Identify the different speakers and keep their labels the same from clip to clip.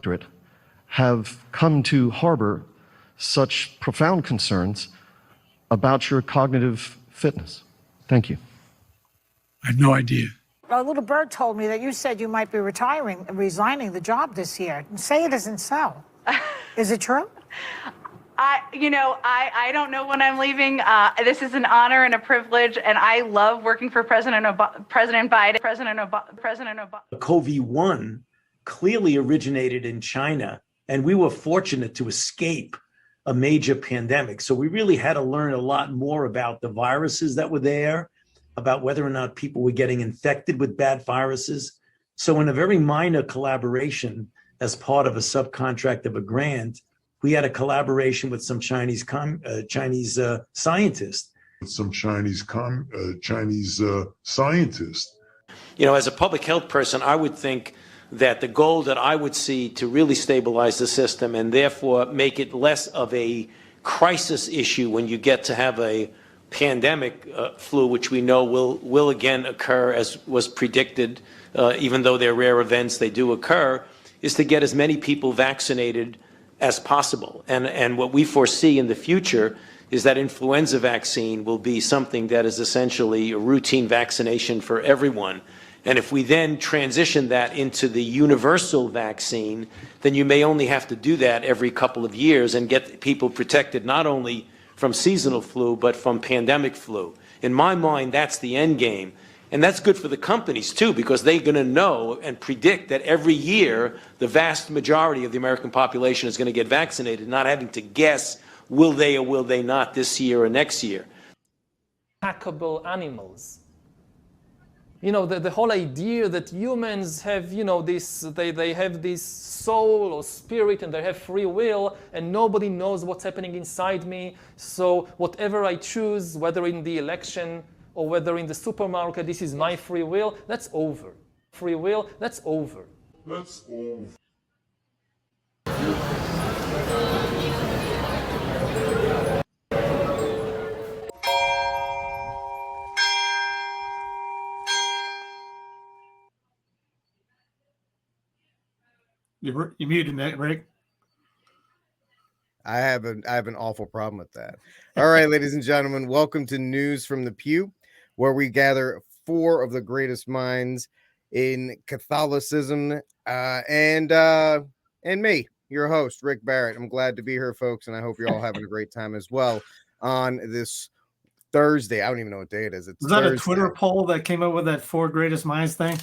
Speaker 1: electorate have come to harbor such profound concerns about your cognitive fitness? Thank you.
Speaker 2: I have no idea.
Speaker 3: A little bird told me that you said you might be resigning the job this year. Say it isn't so. Is it true?
Speaker 4: I don't know when I'm leaving. This is an honor and a privilege, and I love working for President Biden. President Obama.
Speaker 5: COVID-1 clearly originated in China, and we were fortunate to escape a major pandemic. So we really had to learn a lot more about the viruses that were there, about whether or not people were getting infected with bad viruses. So in a very minor collaboration, as part of a subcontract of a grant, we had a collaboration with some Chinese scientists.
Speaker 6: You know, as a public health person, I would think that the goal that I would see to really stabilize the system and therefore make it less of a crisis issue when you get to have a pandemic flu, which we know will again occur as was predicted, even though they're rare events, they do occur, is to get as many people vaccinated as possible. And what we foresee in the future is that influenza vaccine will be something that is essentially a routine vaccination for everyone. And if we then transition that into the universal vaccine, then you may only have to do that every couple of years and get people protected not only from seasonal flu, but from pandemic flu. In my mind, that's the end game. And that's good for the companies too, because they're going to know and predict that every year, the vast majority of the American population is going to get vaccinated, not having to guess, will they or will they not this year or next year.
Speaker 7: Hackable animals. You know, the whole idea that humans have, you know, they have this soul or spirit and they have free will and nobody knows what's happening inside me. So whatever I choose, whether in the election or whether in the supermarket, this is my free will, that's over. Free will, that's over.
Speaker 8: That's over.
Speaker 2: You muted that, Rick.
Speaker 9: I have an awful problem with that. All right, ladies and gentlemen, welcome to News from the Pew, where we gather four of the greatest minds in Catholicism, and me, your host, Rick Barrett. I'm glad to be here, folks, and I hope you're all having a great time as well on this Thursday. I don't even know what day it is. It's
Speaker 2: Was that
Speaker 9: Thursday.
Speaker 2: a Twitter poll that came up with that four greatest minds thing?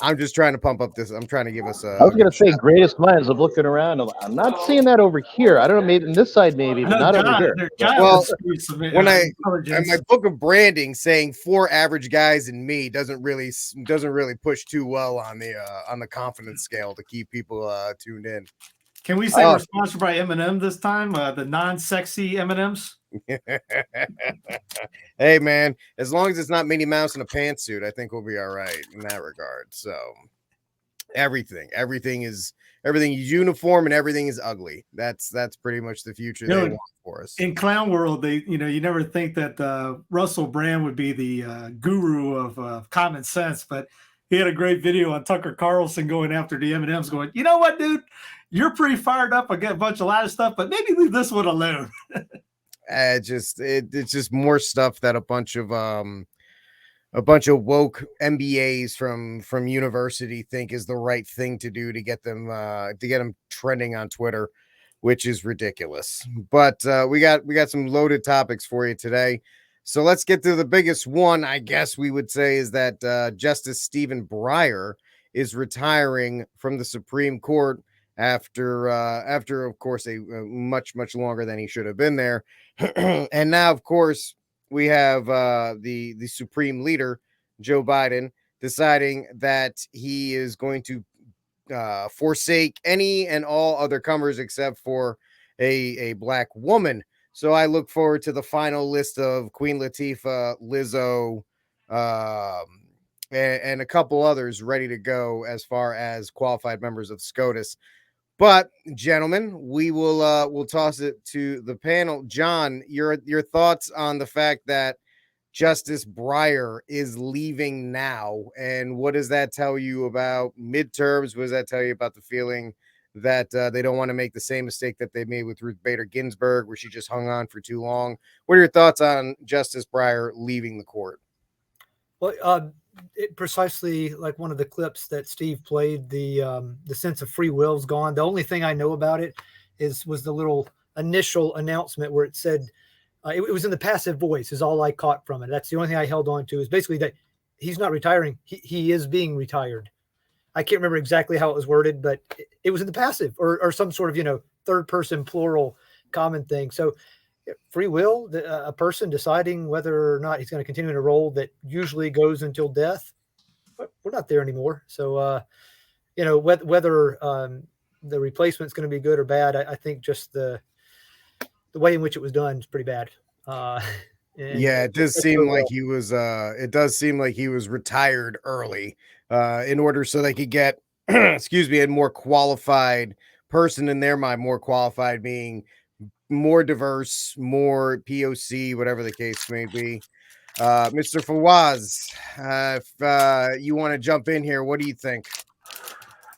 Speaker 9: I'm just trying to pump up this. I'm trying to give us a.
Speaker 10: I was going to say greatest minds. I'm looking around. I'm not seeing that over here. I don't know, maybe in this side, maybe, but not over here.
Speaker 9: Well, when my book of branding saying four average guys and me doesn't really push too well on the confidence scale to keep people tuned in.
Speaker 2: Can we say we're sponsored by M&M this time? The non-sexy M&Ms.
Speaker 9: Hey man, as long as it's not Minnie Mouse in a pantsuit, I think we'll be all right in that regard. So everything is uniform and everything is ugly. That's pretty much the future they want for us.
Speaker 2: In clown world, you never think that Russell Brand would be the guru of common sense, but he had a great video on Tucker Carlson going after the M&Ms, going, you know what, dude, you're pretty fired up. I get a lot of stuff, but maybe leave this one alone.
Speaker 9: It's just more stuff that a bunch of woke MBAs from university think is the right thing to do to get them trending on Twitter, which is ridiculous. But we got some loaded topics for you today. So let's get to the biggest one, I guess we would say, is that Justice Stephen Breyer is retiring from the Supreme Court after of course a much longer than he should have been there. And now, of course, we have the Supreme Leader, Joe Biden, deciding that he is going to forsake any and all other comers except for a black woman. So I look forward to the final list of Queen Latifah, Lizzo, and a couple others ready to go as far as qualified members of SCOTUS. But gentlemen, we'll toss it to the panel. John, your thoughts on the fact that Justice Breyer is leaving now. And what does that tell you about midterms? What does that tell you about the feeling that they don't want to make the same mistake that they made with Ruth Bader Ginsburg, where she just hung on for too long? What are your thoughts on Justice Breyer leaving the court?
Speaker 8: Well, precisely like one of the clips that Steve played, the sense of free will is gone. The only thing I know about it was the little initial announcement where it said it was in the passive voice is all I caught from it. That's the only thing I held on to, is basically that he's not retiring. He is being retired. I can't remember exactly how it was worded, but it was in the passive or some sort of, third person plural common thing. So free will, a person deciding whether or not he's going to continue in a role that usually goes until death. But we're not there anymore. So, whether the replacement is going to be good or bad, I think just the way in which it was done is pretty bad.
Speaker 9: Yeah, it does seem like he was. It does seem like he was retired early, in order so they could get, excuse me, a more qualified person in their mind. More qualified being more diverse, more POC, whatever the case may be. Mr. Fawaz, if you want to jump in here, what do you think?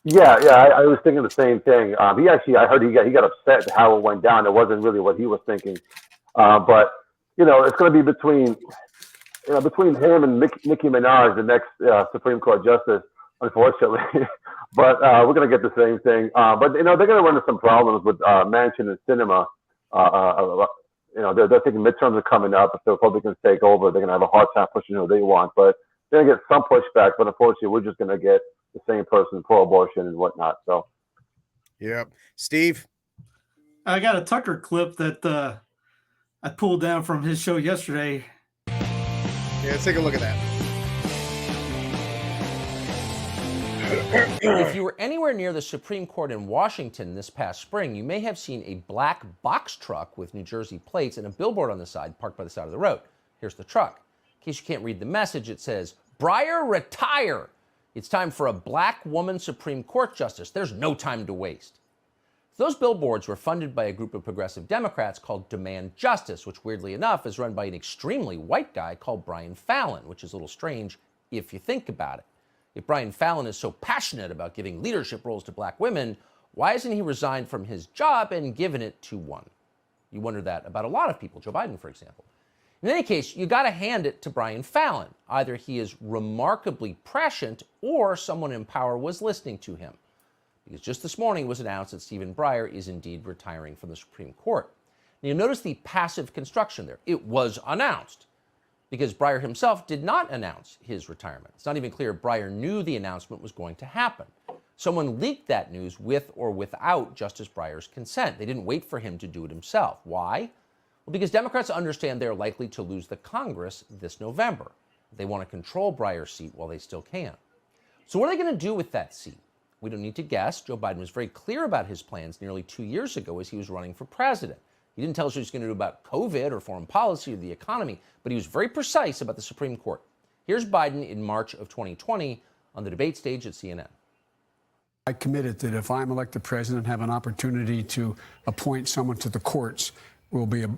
Speaker 11: Yeah, I was thinking the same thing. I heard he got upset at how it went down. It wasn't really what he was thinking, but it's going to be between him and Nicki Minaj, the next Supreme Court justice, unfortunately. But we're going to get the same thing. But they're going to run into some problems with Manchin and Sinema. They're thinking midterms are coming up. If the Republicans take over, they're going to have a hard time pushing who they want. But they're going to get some pushback. But unfortunately, we're just going to get the same person pro-abortion and whatnot. So,
Speaker 9: yep. Steve?
Speaker 2: I got a Tucker clip that I pulled down from his show yesterday.
Speaker 9: Yeah, let's take a look at that.
Speaker 12: If you were anywhere near the Supreme Court in Washington this past spring, you may have seen a black box truck with New Jersey plates and a billboard on the side parked by the side of the road. Here's the truck. In case you can't read the message, it says, "Breyer, retire. It's time for a black woman Supreme Court justice. There's no time to waste." Those billboards were funded by a group of progressive Democrats called Demand Justice, which weirdly enough is run by an extremely white guy called Brian Fallon, which is a little strange if you think about it. If Brian Fallon is so passionate about giving leadership roles to black women, why hasn't he resigned from his job and given it to one? You wonder that about a lot of people, Joe Biden, for example. In any case, you got to hand it to Brian Fallon. Either he is remarkably prescient or someone in power was listening to him. Because just this morning it was announced that Stephen Breyer is indeed retiring from the Supreme Court. Now, you'll notice the passive construction there. It was announced because Breyer himself did not announce his retirement. It's not even clear Breyer knew the announcement was going to happen. Someone leaked that news with or without Justice Breyer's consent. They didn't wait for him to do it himself. Why? Well, because Democrats understand they're likely to lose the Congress this November. They want to control Breyer's seat while they still can. So what are they going to do with that seat? We don't need to guess. Joe Biden was very clear about his plans nearly 2 years ago as he was running for president. He didn't tell us what he was going to do about COVID or foreign policy or the economy, but he was very precise about the Supreme Court. Here's Biden in March of 2020 on the debate stage at CNN.
Speaker 13: I committed that if I'm elected president and have an opportunity to appoint someone to the courts,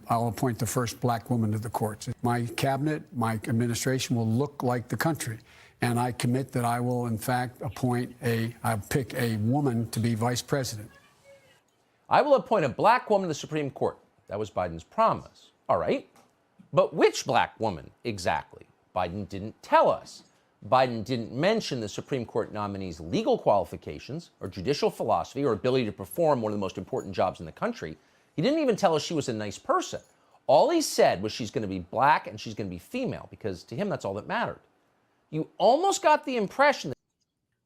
Speaker 13: I'll appoint the first black woman to the courts. My cabinet, my administration will look like the country. And I commit that I will, in fact, I'll pick a woman to be vice president.
Speaker 12: I will appoint a black woman to the Supreme Court. That was Biden's promise. All right. But which black woman exactly? Biden didn't tell us. Biden didn't mention the Supreme Court nominee's legal qualifications or judicial philosophy or ability to perform one of the most important jobs in the country. He didn't even tell us she was a nice person. All he said was she's going to be black and she's going to be female, because to him, that's all that mattered. You almost got the impression that.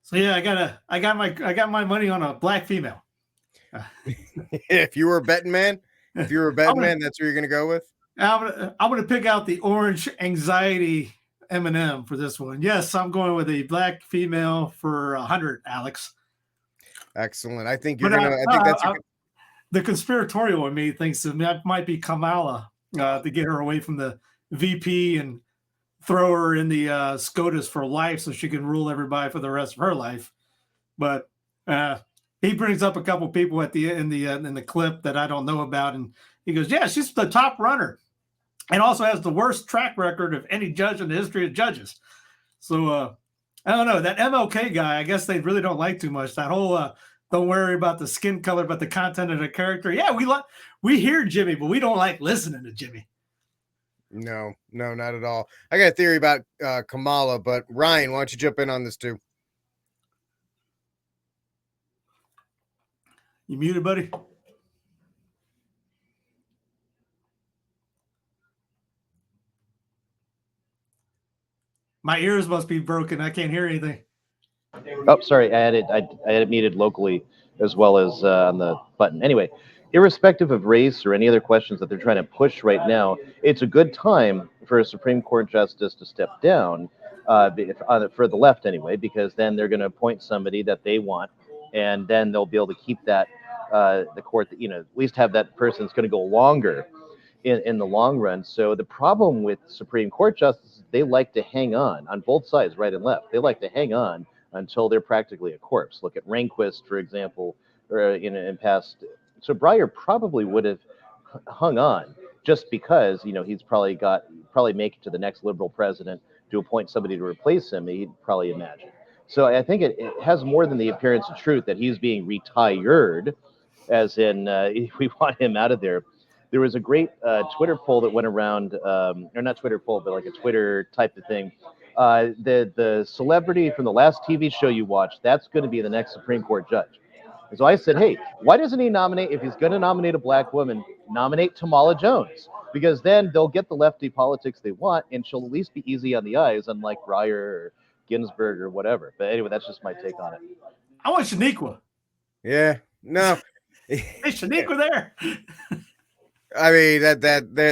Speaker 2: So yeah, I got my money on a black female.
Speaker 9: If you were a betting man, that's who you're going to go with.
Speaker 2: I'm gonna pick out the orange anxiety M&M for this one. Yes, I'm going with a black female for 100, Alex.
Speaker 9: Excellent. I think you're gonna. I think that's
Speaker 2: the conspiratorial in me thinks that might be Kamala to get her away from the VP and throw her in the SCOTUS for life so she can rule everybody for the rest of her life. But he brings up a couple people at the in the clip that I don't know about, and he goes, "Yeah, she's the top runner." and also has the worst track record of any judge in the history of judges. So I don't know, that MLK guy, I guess they really don't like too much. That whole don't worry about the skin color, but the content of the character. Yeah, we hear Jimmy, but we don't like listening to Jimmy.
Speaker 9: No, not at all. I got a theory about Kamala, but Ryan, why don't you jump in on this too?
Speaker 2: You muted, buddy? My ears must be broken. I can't hear anything.
Speaker 10: Oh, sorry. I had it muted locally as well as on the button. Anyway, irrespective of race or any other questions that they're trying to push right now, it's a good time for a Supreme Court justice to step down, for the left anyway, because then they're going to appoint somebody that they want, and then they'll be able to keep that the court, at least have that person that's going to go longer in the long run. So the problem with Supreme Court justices, they like to hang on both sides, right and left. They like to hang on until they're practically a corpse. Look at Rehnquist, for example, or in past. So Breyer probably would have hung on just because he's probably make it to the next liberal president to appoint somebody to replace him. He'd probably imagine. So I think it has more than the appearance of truth that he's being retired, as in we want him out of there. There was a great Twitter poll that went around, or not Twitter poll, but like a Twitter type of thing. The celebrity from the last TV show you watched, that's going to be the next Supreme Court judge. And so I said, hey, why doesn't he nominate, if he's going to nominate a black woman, nominate Kamala Jones? Because then they'll get the lefty politics they want, and she'll at least be easy on the eyes, unlike Breyer or Ginsburg or whatever. But anyway, that's just my take on it.
Speaker 2: I want Shaniqua.
Speaker 9: Yeah, no.
Speaker 2: Hey, Shaniqua there.
Speaker 9: I mean,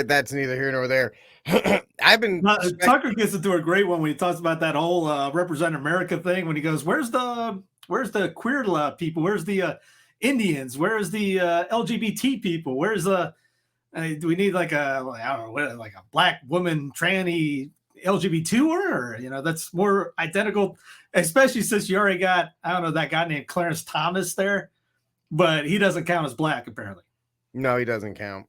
Speaker 9: that's neither here nor there. I've been
Speaker 2: Tucker gets into a great one when he talks about that whole Represent America thing, when he goes, where's the queer people? Where's the Indians? Where's the LGBT people? Where's the do we need like a black woman tranny LGBT or that's more identical, especially since you already got, I don't know, that guy named Clarence Thomas there, but he doesn't count as black apparently.
Speaker 9: No, he doesn't count.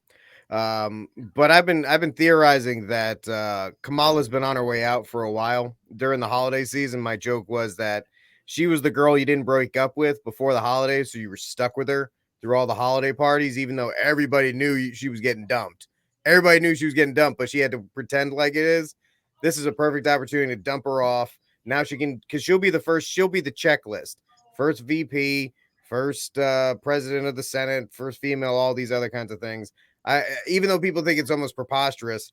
Speaker 9: But I've been theorizing that Kamala's been on her way out for a while. During the holiday season, my joke was that she was the girl you didn't break up with before the holidays, so you were stuck with her through all the holiday parties, even though everybody knew she was getting dumped. Everybody knew she was getting dumped, but she had to pretend like it is. This is a perfect opportunity to dump her off. Now she can, because she'll be the checklist. First VP, first president of the Senate, first female, all these other kinds of things. Even though people think it's almost preposterous,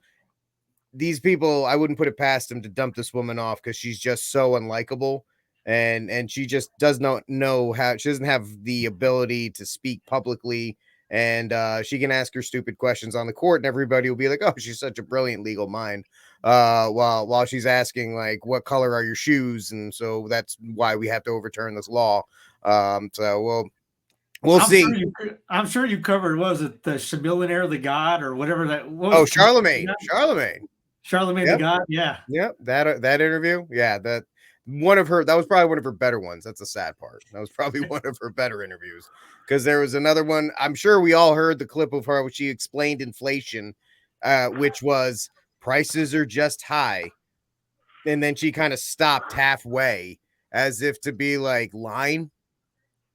Speaker 9: these people, I wouldn't put it past them to dump this woman off because she's just so unlikable, and she just does not know how. She doesn't have the ability to speak publicly, and she can ask her stupid questions on the court, and everybody will be like, "Oh, she's such a brilliant legal mind." While she's asking like, "What color are your shoes?" And so that's why we have to overturn this law. We'll see.
Speaker 2: I'm sure you covered, was it the Chamillionaire the God or whatever that was?
Speaker 9: Oh, Charlemagne.
Speaker 2: Charlemagne
Speaker 9: Yep.
Speaker 2: the God. Yeah.
Speaker 9: Yep. That interview. Yeah. That was probably one of her better ones. That's the sad part. That was probably one of her better interviews, because there was another one. I'm sure we all heard the clip of her where she explained inflation, which was prices are just high. And then she kind of stopped halfway as if to be like, line,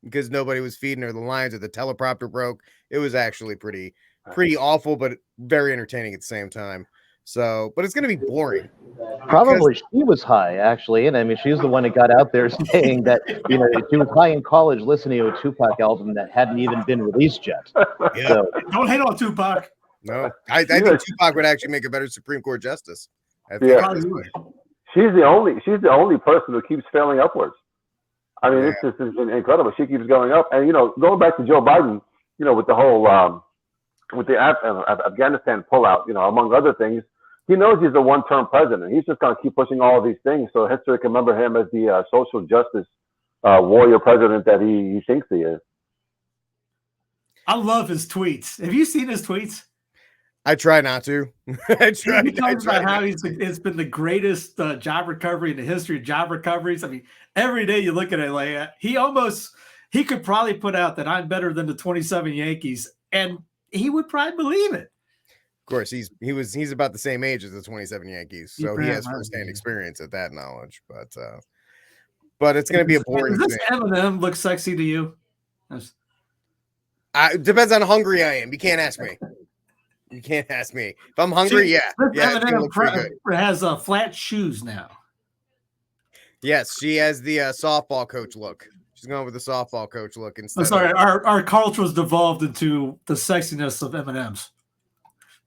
Speaker 9: because nobody was feeding her the lines, or the teleprompter broke. It was actually pretty awful, but very entertaining at the same time. So, but it's going to be boring.
Speaker 10: Probably she was high, actually. And I mean, she's the one that got out there saying that, she was high in college listening to a Tupac album that hadn't even been released yet.
Speaker 9: Yeah.
Speaker 10: So,
Speaker 2: Don't hate on Tupac.
Speaker 9: No, I think Tupac would actually make a better Supreme Court justice. I think
Speaker 11: She's the only person who keeps failing upwards. I mean, it's just incredible. She keeps going up. And, going back to Joe Biden, with the whole, with the Afghanistan pullout, among other things, he knows he's a one-term president. He's just going to keep pushing all of these things so history can remember him as the social justice warrior president that he thinks he is.
Speaker 2: I love his tweets. Have you seen his tweets?
Speaker 9: I try not to.
Speaker 2: He talks about how it's been the greatest job recovery in the history of job recoveries. I mean, every day you look at it like he could probably put out that I'm better than the 27 Yankees, and he would probably believe it.
Speaker 9: course, he's about the same age as the 27 Yankees, so he has firsthand experience at that knowledge. But it's going to be a boring
Speaker 2: Does this
Speaker 9: thing.
Speaker 2: M&M look sexy to you?
Speaker 9: It depends on how hungry I am. You can't ask me. You can't ask me. If I'm hungry, yeah, it's gonna look pretty good.
Speaker 2: Has flat shoes now.
Speaker 9: Yes, she has the softball coach look. She's going with the softball coach look instead.
Speaker 2: I'm sorry, our culture has devolved into the sexiness of M&Ms.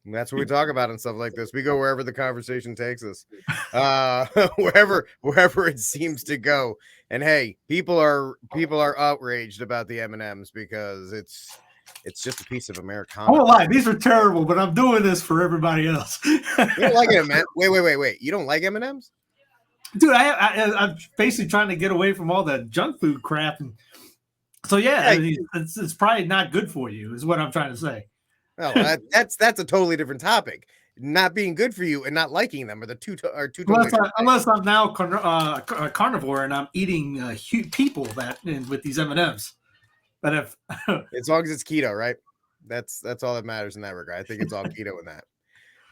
Speaker 9: And that's what we talk about and stuff like this. We go wherever the conversation takes us, wherever it seems to go. And hey, people are outraged about the M&Ms because it's just a piece of Americana.
Speaker 2: I won't lie, these are terrible, but I'm doing this for everybody else.
Speaker 9: You don't like M&Ms? Wait. You don't like M&Ms?
Speaker 2: Dude, I'm basically trying to get away from all that junk food crap. And so, I mean, it's probably not good for you, is what I'm trying to say.
Speaker 9: Well, that's a totally different topic. Not being good for you and not liking them are two totally
Speaker 2: unless I'm now a carnivore and I'm eating people with these M&Ms. But if
Speaker 9: as long as it's keto, right? That's all that matters in that regard. I think it's all keto in that.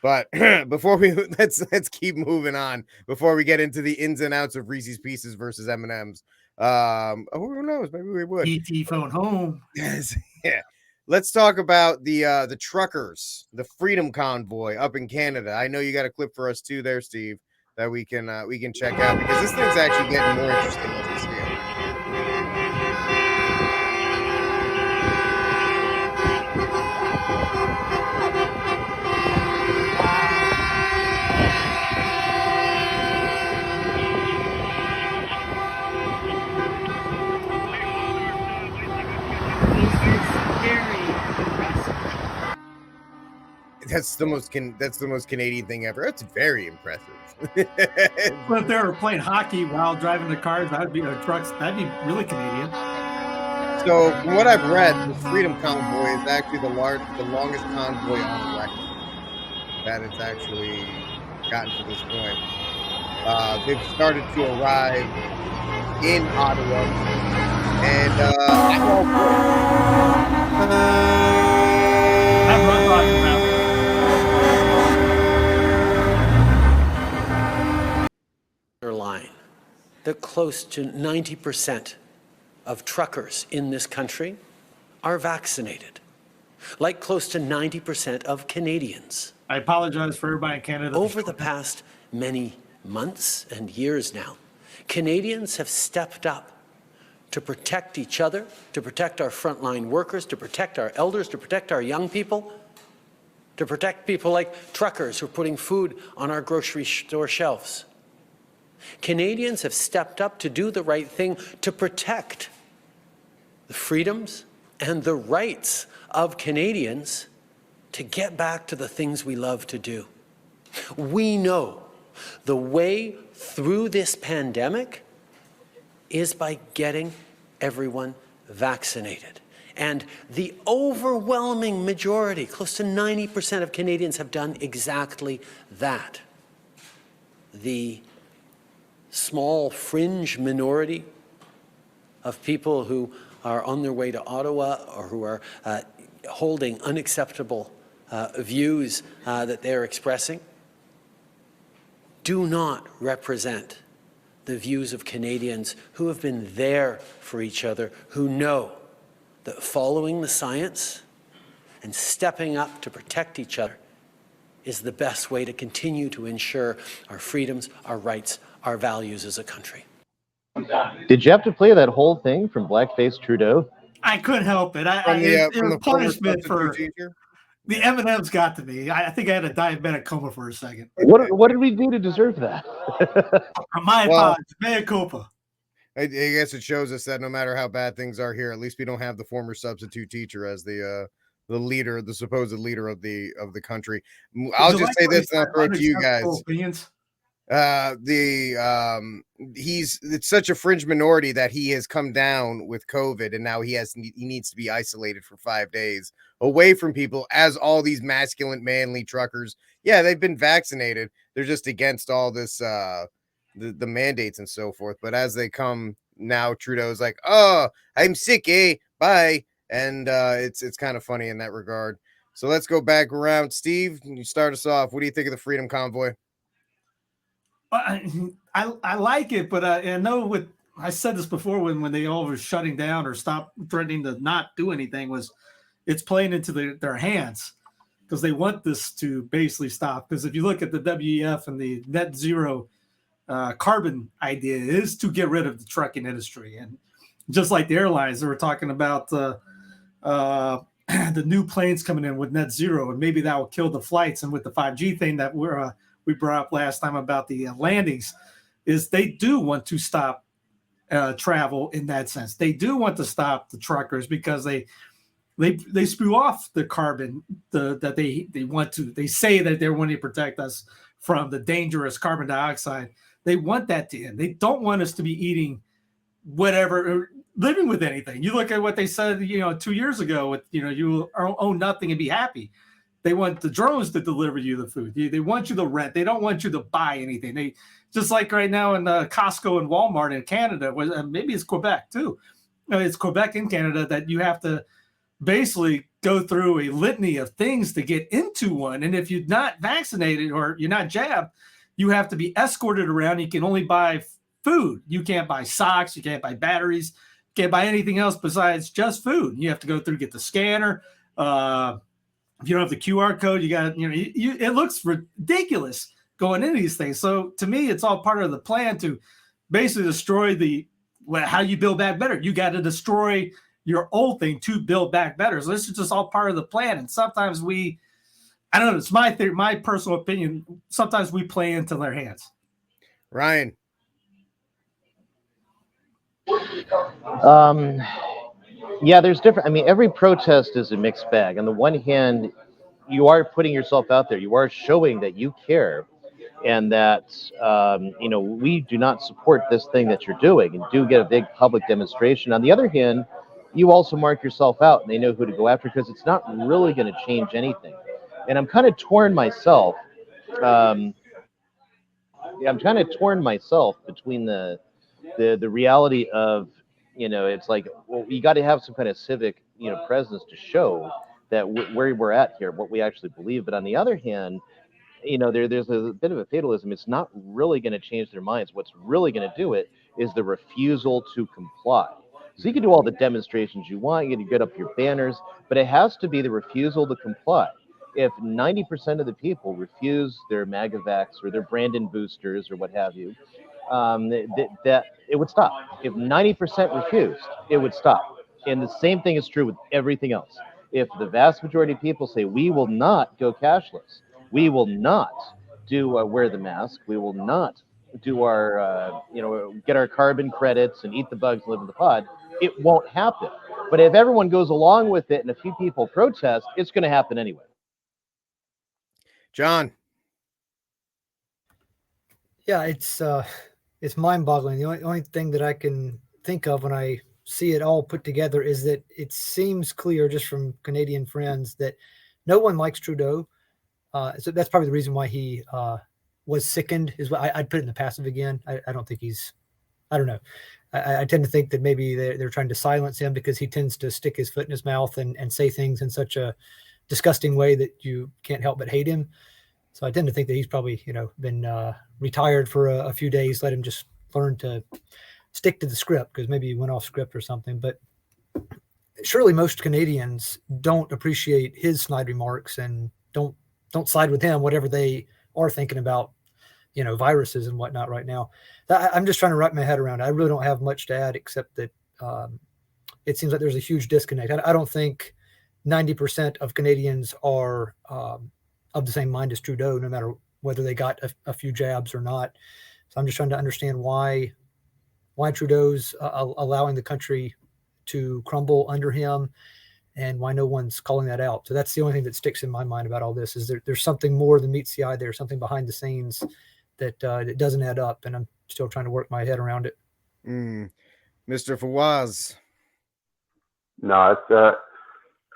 Speaker 9: But before let's keep moving on before we get into the ins and outs of Reese's Pieces versus M&Ms. Who knows? Maybe we would.
Speaker 2: ET phone home.
Speaker 9: Yes, yeah. Let's talk about the truckers, the Freedom Convoy up in Canada. I know you got a clip for us too, there, Steve, that we can check out because this thing's actually getting more interesting as we see it. That's the most Canadian thing ever. It's very impressive.
Speaker 2: But if they were playing hockey while driving the cars, that'd be trucks. That'd be really Canadian.
Speaker 9: So, from what I've read, the Freedom Convoy is actually the longest convoy on record that it's actually gotten to this point. They've started to arrive in Ottawa, and I'm all
Speaker 14: line that close to 90% of truckers in this country are vaccinated, like close to 90% of Canadians.
Speaker 2: I apologize for everybody in Canada.
Speaker 14: Over the past many months and years now, Canadians have stepped up to protect each other, to protect our frontline workers, to protect our elders, to protect our young people, to protect people like truckers who are putting food on our grocery store shelves. Canadians have stepped up to do the right thing to protect the freedoms and the rights of Canadians to get back to the things we love to do. We know the way through this pandemic is by getting everyone vaccinated. And the overwhelming majority, close to 90% of Canadians, have done exactly that. The small fringe minority of people who are on their way to Ottawa or who are holding unacceptable views that they're expressing do not represent the views of Canadians who have been there for each other, who know that following the science and stepping up to protect each other is the best way to continue to ensure our freedoms, our rights, our values as a country.
Speaker 10: Did you have to play that whole thing from Blackface Trudeau?
Speaker 2: I couldn't help it. It was punishment for the M&Ms got to me. I think I had a diabetic coma for a second.
Speaker 10: What did we do to deserve that?
Speaker 2: My apologies. Mea culpa.
Speaker 9: I guess it shows us that no matter how bad things are here, at least we don't have the former substitute teacher as the leader, the supposed leader of the country. I'll just say this and I'll throw it to you guys.
Speaker 2: Opinions?
Speaker 9: It's such a fringe minority that he has come down with COVID and now he needs to be isolated for 5 days away from people, as all these masculine, manly truckers. Yeah, they've been vaccinated. They're just against all this the mandates and so forth. But as they come now, Trudeau's like, "Oh, I'm sick, bye." And it's kind of funny in that regard. So let's go back around. Steve, can you start us off? What do you think of the Freedom Convoy?
Speaker 2: I like it, but I know I said this before when they all were shutting down or stopped threatening to not do anything, was it's playing into their hands because they want this to basically stop. Because if you look at the WEF and the net zero carbon idea is to get rid of the trucking industry. And just like the airlines, they were talking about the new planes coming in with net zero, and maybe that will kill the flights. And with the 5G thing that we brought up last time about the landings, is they do want to stop travel in that sense. They do want to stop the truckers because they spew off the carbon that they want to. They say that they're wanting to protect us from the dangerous carbon dioxide. They want that to end. They don't want us to be eating whatever, or living with anything. You look at what they said, 2 years ago with, you own nothing and be happy. They want the drones to deliver you the food. They want you to rent. They don't want you to buy anything. They just like right now in Costco and Walmart in Canada, maybe it's Quebec too. It's Quebec in Canada that you have to basically go through a litany of things to get into one. And if you're not vaccinated or you're not jabbed, you have to be escorted around. You can only buy food. You can't buy socks. You can't buy batteries. You can't buy anything else besides just food. You have to go through, get the scanner. If you don't have the QR code, you got, it looks ridiculous going into these things. So to me, it's all part of the plan to basically destroy how you build back better. You got to destroy your old thing to build back better. So this is just all part of the plan. And sometimes I don't know, it's my personal opinion. Sometimes we play into their hands.
Speaker 9: Ryan.
Speaker 10: Yeah, there's different. I mean, every protest is a mixed bag. On the one hand, you are putting yourself out there. You are showing that you care and that, we do not support this thing that you're doing, and do get a big public demonstration. On the other hand, you also mark yourself out and they know who to go after because it's not really going to change anything. And I'm kind of torn myself. I'm kind of torn myself between the reality of, it's like, well, you got to have some kind of civic, presence to show that where we're at here, what we actually believe. But on the other hand, there's a bit of a fatalism. It's not really going to change their minds. What's really going to do it is the refusal to comply. So you can do all the demonstrations you want, you can get up your banners, but it has to be the refusal to comply. If 90% of the people refuse their MAGA-vax or their Brandon boosters or what have you, that it would stop. If 90% refused, it would stop. And the same thing is true with everything else. If the vast majority of people say, we will not go cashless, we will not do wear the mask, we will not do our, get our carbon credits and eat the bugs and live in the pod, it won't happen. But if everyone goes along with it and a few people protest, it's going to happen anyway.
Speaker 9: John.
Speaker 8: Yeah, it's mind-boggling. The only thing that I can think of when I see it all put together is that it seems clear just from Canadian friends that no one likes Trudeau. So that's probably the reason why he was sickened. Is what I'd put it in the passive again. I don't think I don't know. I tend to think that maybe they're trying to silence him because he tends to stick his foot in his mouth and say things in such a disgusting way that you can't help but hate him. So I tend to think that he's probably, been retired for a few days. Let him just learn to stick to the script because maybe he went off script or something. But surely most Canadians don't appreciate his snide remarks and don't side with him, whatever they are thinking about, viruses and whatnot right now. I'm just trying to wrap my head around it. I really don't have much to add except that it seems like there's a huge disconnect. I don't think 90% of Canadians are of the same mind as Trudeau, no matter whether they got a few jabs or not. So I'm just trying to understand why Trudeau's allowing the country to crumble under him and why no one's calling that out. So that's the only thing that sticks in my mind about all this is there's something more than meets the eye. There's something behind the scenes that doesn't add up, and I'm still trying to work my head around it.
Speaker 9: Mr. Fawaz.
Speaker 11: No,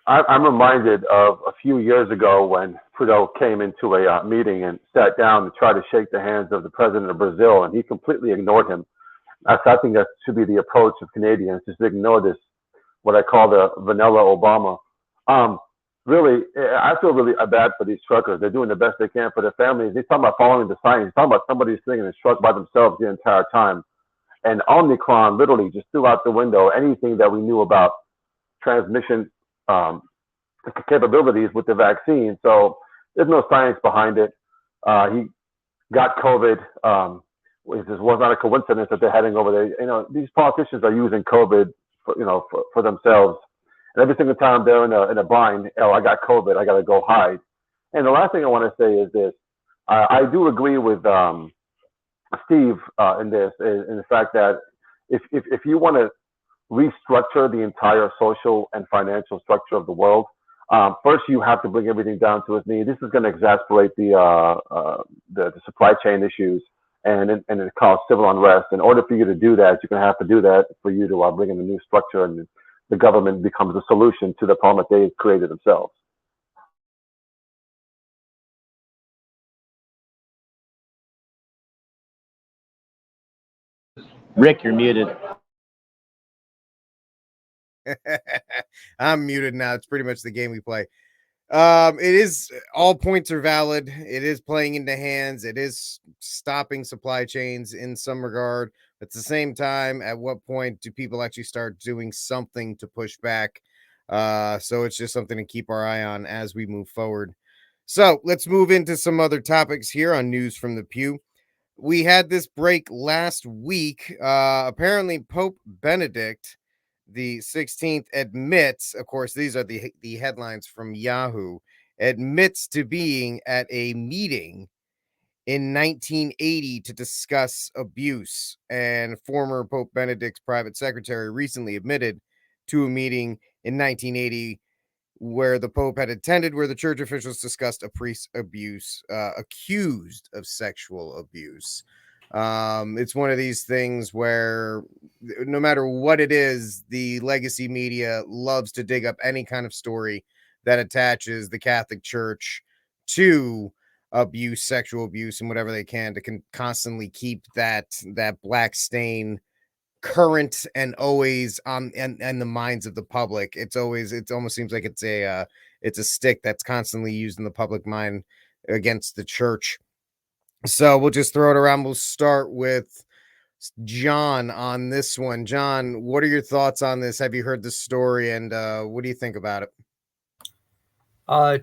Speaker 11: I'm reminded of a few years ago when Trudeau came into a meeting and sat down to try to shake the hands of the president of Brazil, and he completely ignored him. I think that should be the approach of Canadians, just ignore this, what I call the vanilla Obama. really, I feel really bad for these truckers. They're doing the best they can for their families. They're talking about following the science. They're talking about somebody sitting in a truck by themselves the entire time. And Omicron literally just threw out the window anything that we knew about transmission capabilities with the vaccine. So there's no science behind it. He got COVID. It just was not a coincidence that they're heading over there. You know, these politicians are using COVID for themselves. And every single time they're in a bind, oh, I got COVID, I got to go hide. And the last thing I want to say is this. I do agree with Steve in this, in the fact that if you want to restructure the entire social and financial structure of the world, first you have to bring everything down to its knees. This is going to exasperate the supply chain issues and it cause civil unrest. In order for you to do that, you're going to have to do that for you to bring in a new structure, and the government becomes a solution to the problem that they've created themselves.
Speaker 10: Rick, you're muted.
Speaker 9: I'm muted now. It's pretty much the game we play. It is, all points are valid. It is playing into hands. It is stopping supply chains in some regard. But at the same time, at what point do people actually start doing something to push back? So it's just something to keep our eye on as we move forward. So let's move into some other topics here on News from the Pew. We had this break last week. Apparently, Pope Benedict the 16th admits, of course, these are the headlines from Yahoo, admits to being at a meeting in 1980 to discuss abuse. And former Pope Benedict's private secretary recently admitted to a meeting in 1980 where the Pope had attended, where the church officials discussed a priest's abuse, accused of sexual abuse. It's one of these things where no matter what it is, the legacy media loves to dig up any kind of story that attaches the Catholic Church to abuse, sexual abuse, and whatever they can to constantly keep that black stain current and always on and the minds of the public. It almost seems like it's a stick that's constantly used in the public mind against the church. So we'll just throw it around. We'll start with John on this one. John, what are your thoughts on this? Have you heard the story, and what do you think about
Speaker 8: it?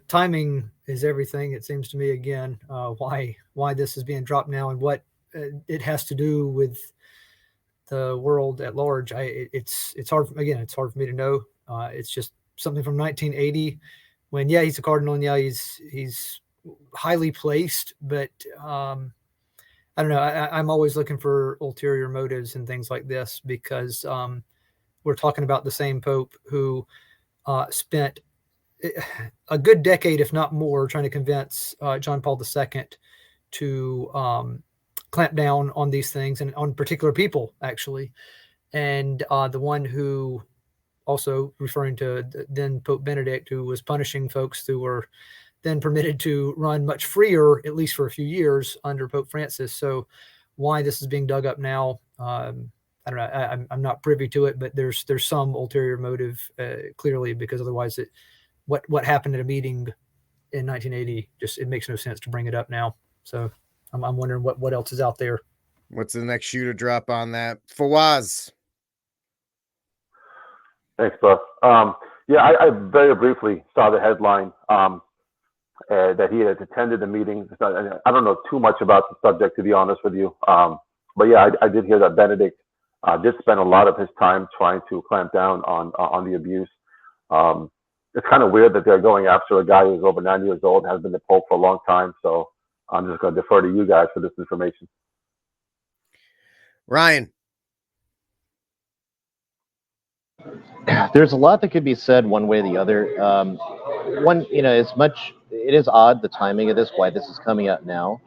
Speaker 8: Timing is everything, it seems to me. Again, why this is being dropped now and what it has to do with the world at large. It's hard. Again, it's hard for me to know. It's just something from 1980 when, yeah, he's a cardinal and yeah, he's highly placed, but I don't know. I'm always looking for ulterior motives and things like this because we're talking about the same Pope who spent a good decade, if not more, trying to convince John Paul II to clamp down on these things and on particular people, actually. And the one who, also referring to then Pope Benedict, who was punishing folks who were then permitted to run much freer, at least for a few years, under Pope Francis. So why this is being dug up now, I don't know. I'm not privy to it, but there's some ulterior motive, clearly, because otherwise what happened at a meeting in 1980, it makes no sense to bring it up now. So I'm wondering what else is out there.
Speaker 9: What's the next shoe to drop on that? Fawaz.
Speaker 11: Thanks, Buff. Yeah, I very briefly saw the headline that he had attended the meeting. I don't know too much about the subject, to be honest with you. But yeah, I did hear that Benedict did spend a lot of his time trying to clamp down on the abuse. It's kind of weird that they're going after a guy who's over 9 years old, has been the Pope for a long time. So I'm just going to defer to you guys for this information.
Speaker 9: Ryan.
Speaker 10: There's a lot that could be said one way or the other. One, it is odd, the timing of this, why this is coming out now.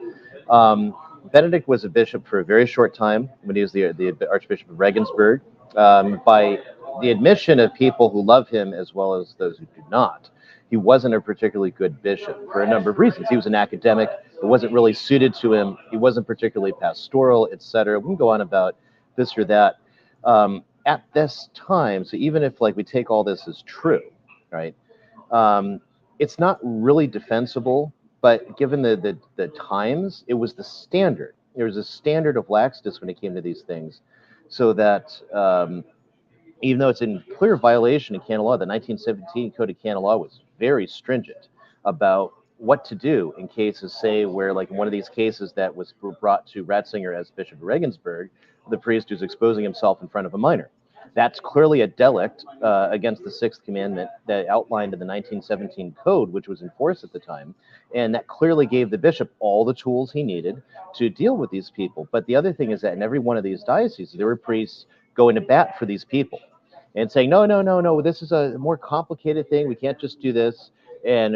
Speaker 10: Benedict was a bishop for a very short time when he was the Archbishop of Regensburg. By the admission of people who love him as well as those who do not, he wasn't a particularly good bishop for a number of reasons. He was an academic. It wasn't really suited to him. He wasn't particularly pastoral, etc. We can go on about this or that. At this time, so even if we take all this as true, right? it's not really defensible, but given the times, it was the standard. There was a standard of laxness when it came to these things, so that even though it's in clear violation of canon law, the 1917 Code of Canon Law was very stringent about what to do in cases, say, where, like in one of these cases that was brought to Ratzinger as Bishop of Regensburg, the priest who's exposing himself in front of a minor. That's clearly a delict against the Sixth Commandment that outlined in the 1917 Code, which was enforced at the time, and that clearly gave the bishop all the tools he needed to deal with these people. But the other thing is that in every one of these dioceses, there were priests going to bat for these people and saying, no, no, no, no, this is a more complicated thing. We can't just do this. And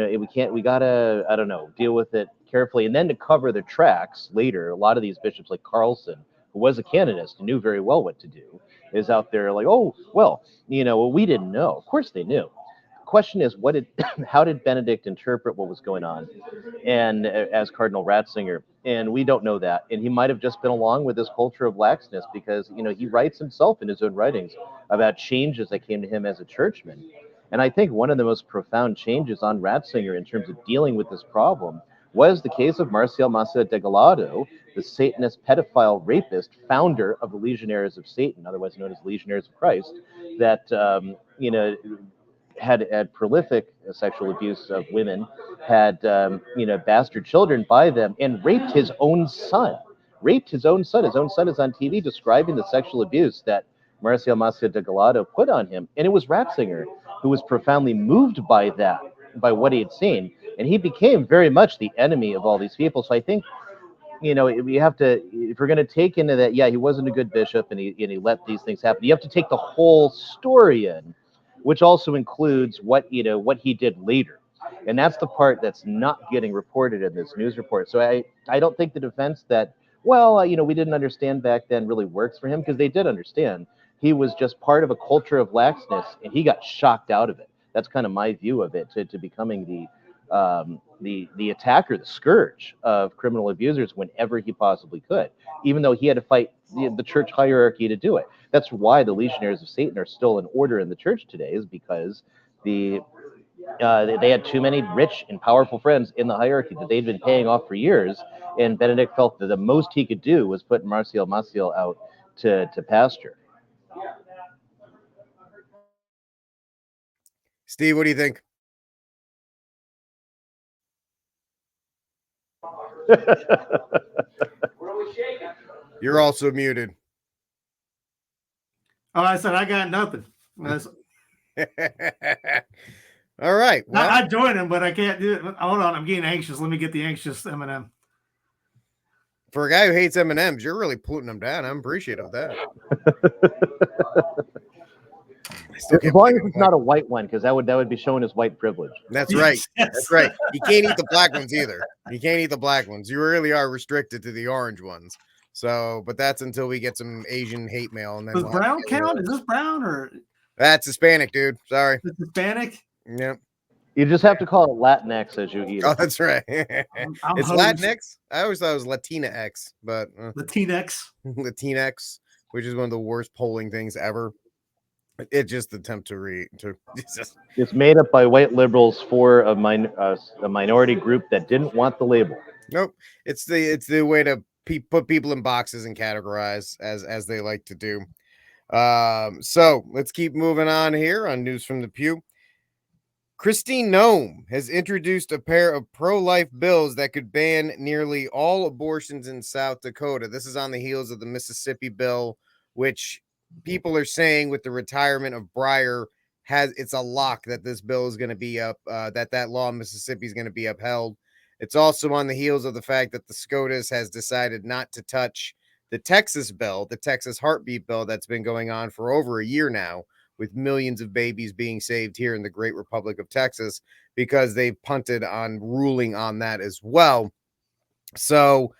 Speaker 10: we gotta, I don't know, deal with it carefully. And then to cover the tracks later, a lot of these bishops like Carlson, who was a canonist and knew very well what to do, is out there like, oh, well, we didn't know. Of course they knew. The question is, how did Benedict interpret what was going on? And as Cardinal Ratzinger, and we don't know that. And he might have just been along with this culture of laxness because, he writes himself in his own writings about changes that came to him as a churchman. And I think one of the most profound changes on Ratzinger in terms of dealing with this problem was the case of Marcial Maciel de Gallardo, the Satanist pedophile rapist, founder of the Legionaries of Satan, otherwise known as Legionaries of Christ, that had prolific sexual abuse of women, had bastard children by them, and raped his own son. His own son is on TV describing the sexual abuse that Marcial Maciel de Gallardo put on him, and it was Ratzinger who was profoundly moved by that, by what he had seen, and he became very much the enemy of all these people. So I think, we have to, if we're going to take into that, yeah, he wasn't a good bishop, and he let these things happen. You have to take the whole story in, which also includes what he did later, and that's the part that's not getting reported in this news report. So I don't think the defense that, well, we didn't understand back then really works for him, because they did understand. He was just part of a culture of laxness, and he got shocked out of it. That's kind of my view of it, to becoming the attacker, the scourge of criminal abusers whenever he possibly could, even though he had to fight the church hierarchy to do it. That's why the Legionaries of Satan are still in order in the church today, is because they had too many rich and powerful friends in the hierarchy that they'd been paying off for years, and Benedict felt that the most he could do was put Marcial Maciel out to pasture.
Speaker 9: Steve, what do you think? You're also muted.
Speaker 2: Oh, I said I got nothing.
Speaker 9: All right. Well,
Speaker 2: I joined him, but I can't do it. Hold on, I'm getting anxious. Let me get the anxious M&M.
Speaker 9: For a guy who hates M&Ms, you're really putting them down. I'm appreciative of that.
Speaker 10: As long as it's not a white one, because that would be showing his white privilege.
Speaker 9: That's right. That's right. You can't eat the black ones either. You can't eat the black ones. You really are restricted to the orange ones. So, but that's until we get some Asian hate mail. And then
Speaker 2: does brown count? Is this brown or?
Speaker 9: That's Hispanic, dude. Sorry.
Speaker 2: It's Hispanic?
Speaker 9: Yep.
Speaker 10: You just have to call it Latinx as you eat it.
Speaker 9: Oh, that's right.
Speaker 2: I'm
Speaker 9: It's
Speaker 2: hosed.
Speaker 9: Latinx. I always thought it was Latina X, but
Speaker 2: Latinx.
Speaker 9: Latinx, which is one of the worst polling things ever. It just attempt to read to.
Speaker 10: It's made up by white liberals for a minority group that didn't want the label.
Speaker 9: Nope. It's the way to put people in boxes and categorize as they like to do. So let's keep moving on here on News from the Pew. Kristi Noem has introduced a pair of pro-life bills that could ban nearly all abortions in South Dakota. This is on the heels of the Mississippi bill, which people are saying with the retirement of Breyer, it's a lock that this bill is going to be up, that law in Mississippi is going to be upheld. It's also on the heels of the fact that the SCOTUS has decided not to touch the Texas bill, the Texas heartbeat bill that's been going on for over a year now, with millions of babies being saved here in the great Republic of Texas, because they've punted on ruling on that as well. So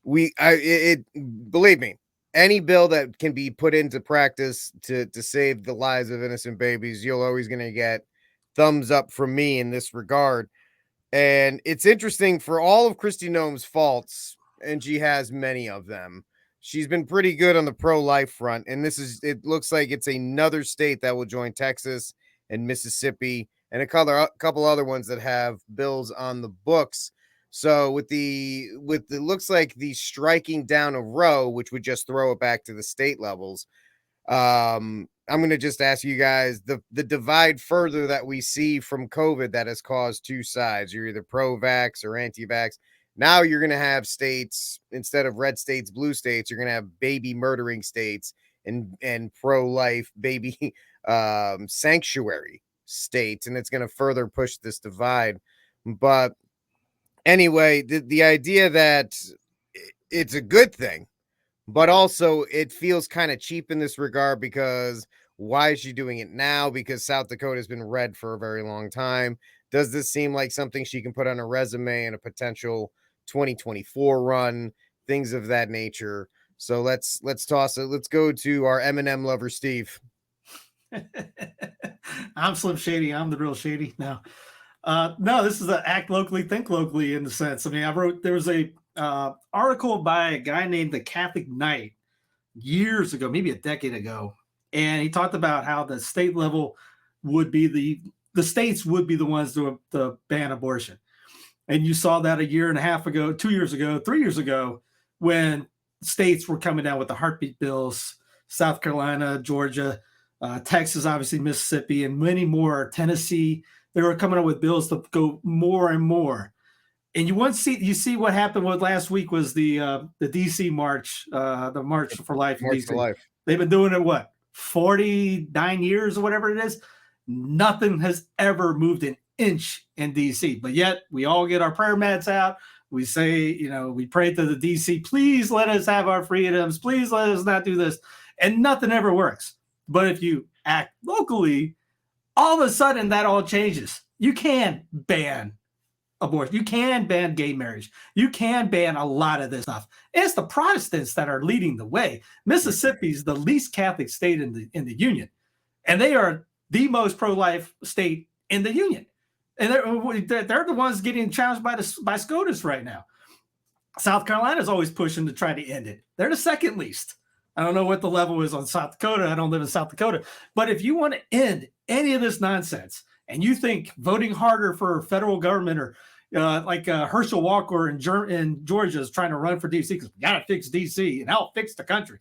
Speaker 9: believe me, any bill that can be put into practice to save the lives of innocent babies, you're always going to get thumbs up from me in this regard. And it's interesting, for all of Kristi Noem's faults, and she has many of them, she's been pretty good on the pro-life front, and it looks like it's another state that will join Texas and Mississippi and a couple other ones that have bills on the books. So with the looks like the striking down of Roe, which would just throw it back to the state levels. I'm going to just ask you guys the divide further that we see from COVID that has caused two sides. You're either pro-vax or anti-vax. Now you're going to have states, instead of red states, blue states, you're going to have baby murdering states and pro-life baby sanctuary states. And it's going to further push this divide. But anyway, the idea that it's a good thing, but also it feels kind of cheap in this regard, because why is she doing it now? Because South Dakota has been red for a very long time. Does this seem like something she can put on a resume and a potential 2024 run, things of that nature? So let's toss it. Let's go to our M&M lover, Steve.
Speaker 2: I'm Slim Shady. I'm the real Shady now. No, this is an act locally, think locally in the sense. I mean, there was a article by a guy named the Catholic Knight years ago, maybe a decade ago, and he talked about how the state level would be the states would be the ones to ban abortion. And you saw that a year and a half ago, 2 years ago, 3 years ago, when states were coming down with the heartbeat bills, South Carolina, Georgia, Texas, obviously Mississippi, and many more, Tennessee. They were coming up with bills to go more and more. And you see what happened with last week was the DC march, the March for Life.
Speaker 9: March for Life.
Speaker 2: They've been doing it, 49 years or whatever it is. Nothing has ever moved an inch in DC. But yet we all get our prayer mats out. We say, we pray to the DC, please let us have our freedoms. Please let us not do this. And nothing ever works. But if you act locally, all of a sudden that all changes. You can ban abortion. You can ban gay marriage. You can ban a lot of this stuff. It's the Protestants that are leading the way. Mississippi is the least Catholic state in the union, and they are the most pro-life state in the union. And they're the ones getting challenged by SCOTUS right now. South Carolina is always pushing to try to end it. They're the second least. I don't know what the level is on South Dakota. I don't live in South Dakota. But if you want to end any of this nonsense, and you think voting harder for federal government, or like Herschel Walker in Georgia is trying to run for D.C. because we got to fix D.C. and help fix the country,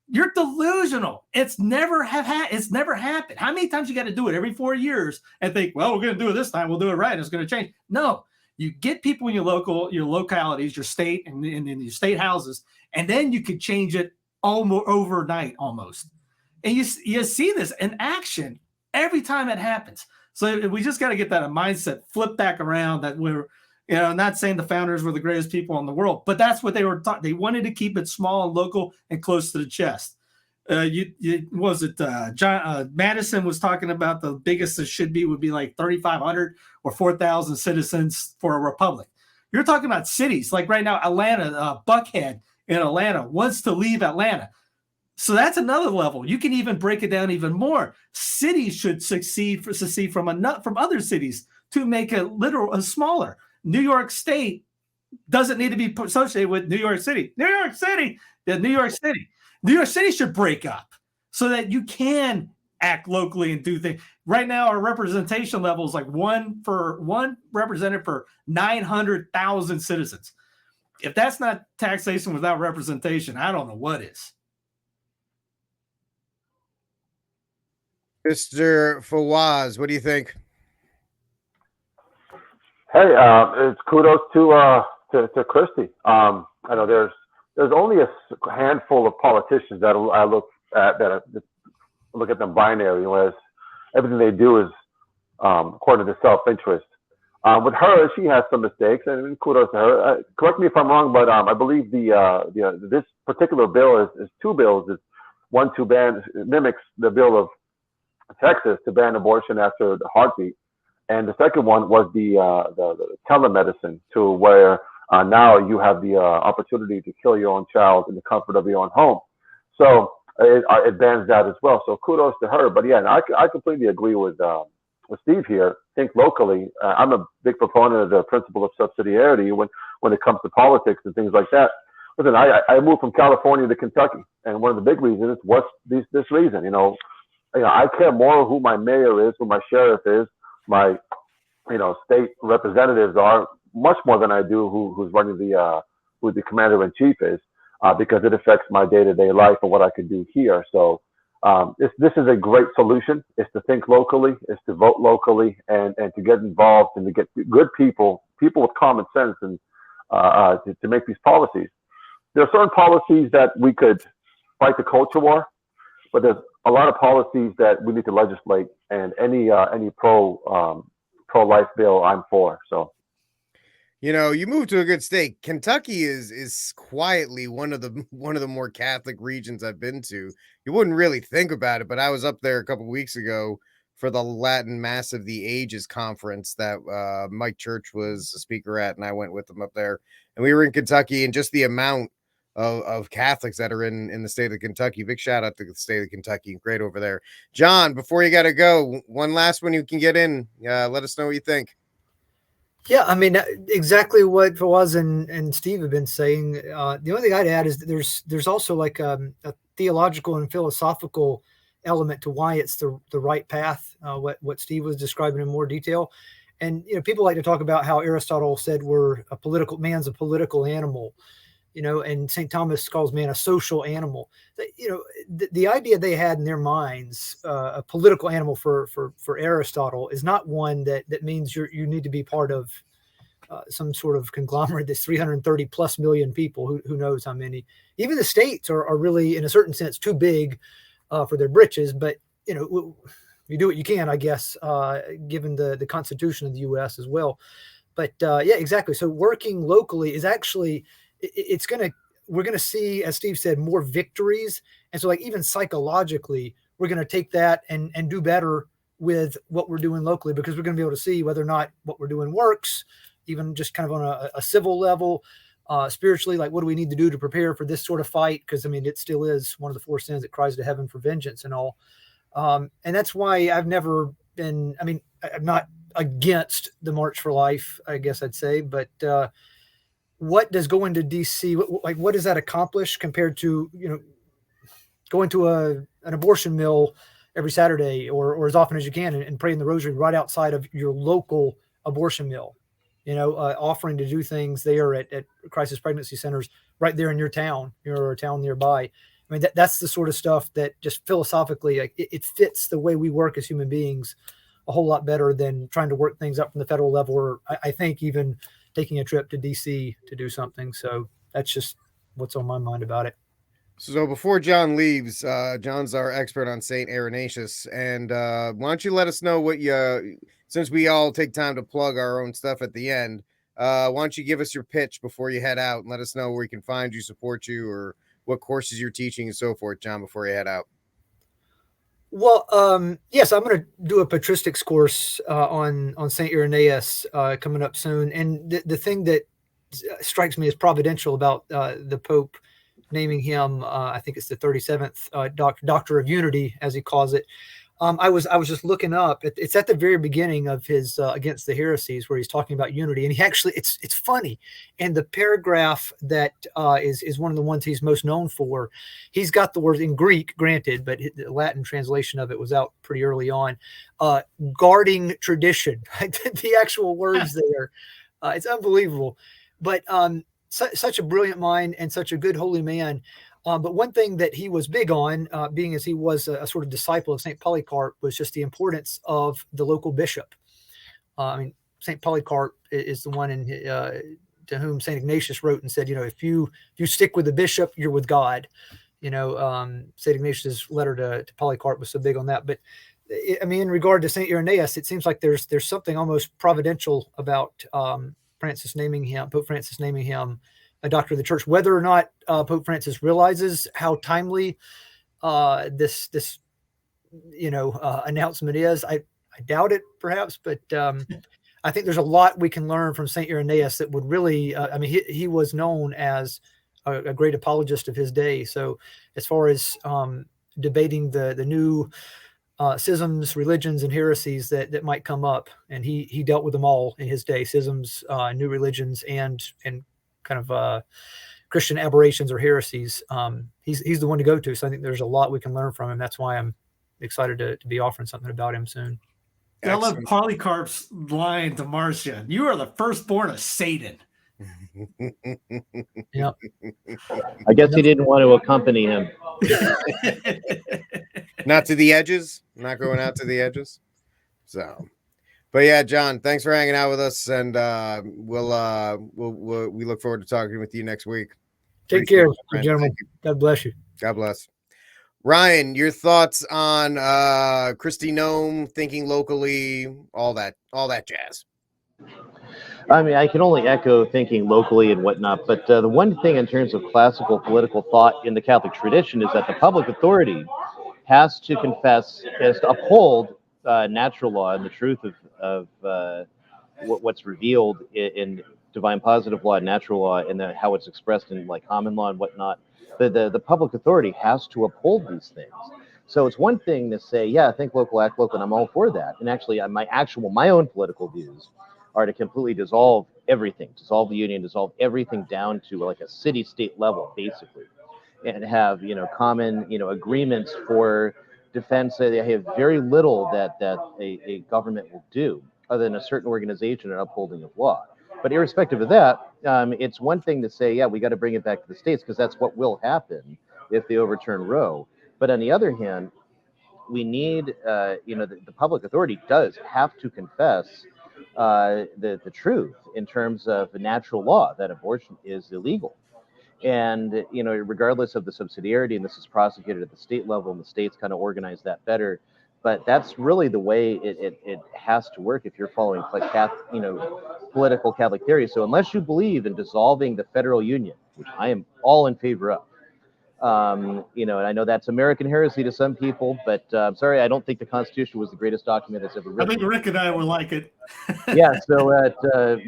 Speaker 2: you're delusional. It's never happened. How many times you got to do it every 4 years and think, well, we're going to do it this time. We'll do it right. And it's going to change. No, you get people in your localities, your state, and in your state houses, and then you could change it almost overnight, almost. And you see this in action every time it happens. So we just got to get that mindset flipped back around, that we're, not saying the founders were the greatest people in the world, but that's what they were taught. They wanted to keep it small and local and close to the chest. John Madison was talking about the biggest it should be would be like 3,500 or 4,000 citizens for a republic. You're talking about cities like right now, Atlanta, Buckhead in Atlanta wants to leave Atlanta. So that's another level. You can even break it down even more. Cities should secede from other cities to make it smaller. New York State doesn't need to be associated with New York City. New York City should break up so that you can act locally and do things. Right now, our representation level is like one representative for 900,000 citizens. If that's not taxation without representation, I don't know what is.
Speaker 9: Mr. Fawaz, what do you think?
Speaker 11: Hey, it's kudos to Christie. I know there's only a handful of politicians that I look at them binary, whereas everything they do is according to self-interest. With her, she has some mistakes, and kudos to her. Correct me if I'm wrong, but I believe this particular bill is two bills. It's one to ban, it mimics the bill of Texas to ban abortion after the heartbeat, and the second one was the telemedicine, to where now you have the opportunity to kill your own child in the comfort of your own home. So it bans that as well. So kudos to her. But yeah, I completely agree with Steve here. Think locally. I'm a big proponent of the principle of subsidiarity when it comes to politics and things like that. Listen, I moved from California to Kentucky, and one of the big reasons was this reason. I care more who my mayor is, who my sheriff is, my state representatives are, much more than I do who's running who the commander in chief is, because it affects my day-to-day life and what I can do here. So this is a great solution. It's to think locally, it's to vote locally, and to get involved and to get good people with common sense, and to make these policies. There are certain policies that we could fight the culture war, but there's a lot of policies that we need to legislate, and any pro-life bill I'm for. So,
Speaker 9: you moved to a good state. Kentucky is quietly one of the more Catholic regions I've been to. You wouldn't really think about it, but I was up there a couple of weeks ago for the Latin Mass of the Ages conference that Mike Church was a speaker at, and I went with him up there. And we were in Kentucky, and just the amount of Catholics that are in the state of Kentucky. Big shout out to the state of Kentucky. Great over there. John, before you got to go, one last one you can get in. Let us know what you think.
Speaker 8: Yeah, I mean, exactly what Fawaz and Steve have been saying. The only thing I'd add is that there's also like a theological and philosophical element to why it's the right path, what Steve was describing in more detail. And, people like to talk about how Aristotle said man's a political animal, and St. Thomas calls man a social animal. The idea they had in their minds, a political animal for Aristotle, is not one that means you need to be part of some sort of conglomerate that's 330 plus million people, who knows how many. Even the states are really, in a certain sense, too big for their britches, but you do what you can, I guess, given the Constitution of the U.S. as well. But yeah, exactly. So working locally is actually, we're going to see, as Steve said, more victories. And so like even psychologically, we're going to take that and do better with what we're doing locally, because we're going to be able to see whether or not what we're doing works, even just kind of on a civil level, spiritually, like what do we need to do to prepare for this sort of fight? Because I mean, it still is one of the 4 sins that cries to heaven for vengeance and all. And that's why I've never been, I'm not against the March for Life, I guess I'd say, but what does going to DC, what does that accomplish compared to, going to an abortion mill every Saturday or as often as you can and praying the rosary right outside of your local abortion mill, offering to do things there at crisis pregnancy centers right there in your town, your town nearby. I mean, that's the sort of stuff that just philosophically, it fits the way we work as human beings a whole lot better than trying to work things up from the federal level, or I think even taking a trip to DC to do something. So that's just what's on my mind about it.
Speaker 9: So before John leaves, John's our expert on St. Irenaeus. And why don't you let us know what since we all take time to plug our own stuff at the end, why don't you give us your pitch before you head out and let us know where we can find you, support you, or what courses you're teaching and so forth, John, before you head out.
Speaker 8: Well, yes, I'm going to do a patristics course on St. Irenaeus coming up soon. And the thing that strikes me as providential about the Pope naming him, I think it's the 37th Doctor of Unity, as he calls it. I was just looking up. It's at the very beginning of his Against the Heresies, where he's talking about unity, and he actually it's funny. And the paragraph that is one of the ones he's most known for, he's got the word in Greek, granted, but the Latin translation of it was out pretty early on. Guarding tradition, the actual words there. It's unbelievable, but such a brilliant mind and such a good holy man. But one thing that he was big on, being as he was a sort of disciple of St. Polycarp, was just the importance of the local bishop. St. Polycarp is the one to whom St. Ignatius wrote and said, if you stick with the bishop, you're with God. St. Ignatius' letter to Polycarp was so big on that. But in regard to St. Irenaeus, it seems like there's something almost providential about Pope Francis naming him a doctor of the church. Whether or not Pope Francis realizes how timely this announcement is, I doubt it, perhaps, but I think there's a lot we can learn from St. Irenaeus that would really, he was known as a great apologist of his day. So as far as debating the new schisms, religions, and heresies that might come up, and he dealt with them all in his day: schisms, new religions, and kind of Christian aberrations or heresies. He's the one to go to. So I think there's a lot we can learn from him. That's why I'm excited to be offering something about him soon.
Speaker 2: I love
Speaker 9: Excellent.
Speaker 2: Polycarp's line to Marcia. You are the firstborn of Satan.
Speaker 8: Yep.
Speaker 10: I guess he didn't want to accompany him.
Speaker 9: Not to the edges, not going out to the edges. So, but yeah, John, thanks for hanging out with us, and we look forward to talking with you next week.
Speaker 8: Take
Speaker 9: Appreciate
Speaker 8: care,
Speaker 9: it, Ryan.
Speaker 8: gentlemen.
Speaker 9: Thank you.
Speaker 8: God bless you.
Speaker 9: God bless. Ryan, your thoughts on Kristi Noem, thinking locally, all that jazz.
Speaker 10: I mean, I can only echo thinking locally and whatnot, but the one thing in terms of classical political thought in the Catholic tradition is that the public authority has to confess, has to uphold natural law and the truth of what's revealed in divine positive law and natural law, and how it's expressed in like common law and whatnot. The public authority has to uphold these things. So it's one thing to say, yeah, think local, act local, and I'm all for that. And actually, my own political views are to completely dissolve everything, dissolve the union, dissolve everything down to like a city-state level, basically, and have common agreements for defense. They have very little that a government will do other than a certain organization and upholding of law. But irrespective of that, it's one thing to say, yeah, we got to bring it back to the states because that's what will happen if they overturn Roe. But on the other hand, we need, the public authority does have to confess the truth in terms of the natural law that abortion is illegal. And, regardless of the subsidiarity, and this is prosecuted at the state level, and the states kind of organize that better. But that's really the way it has to work if you're following political Catholic theory. So unless you believe in dissolving the federal union, which I am all in favor of, and I know that's American heresy to some people, but I'm sorry, I don't think the Constitution was the greatest document that's ever
Speaker 2: I
Speaker 10: written.
Speaker 2: think Rick and I will like it.
Speaker 10: Yeah, so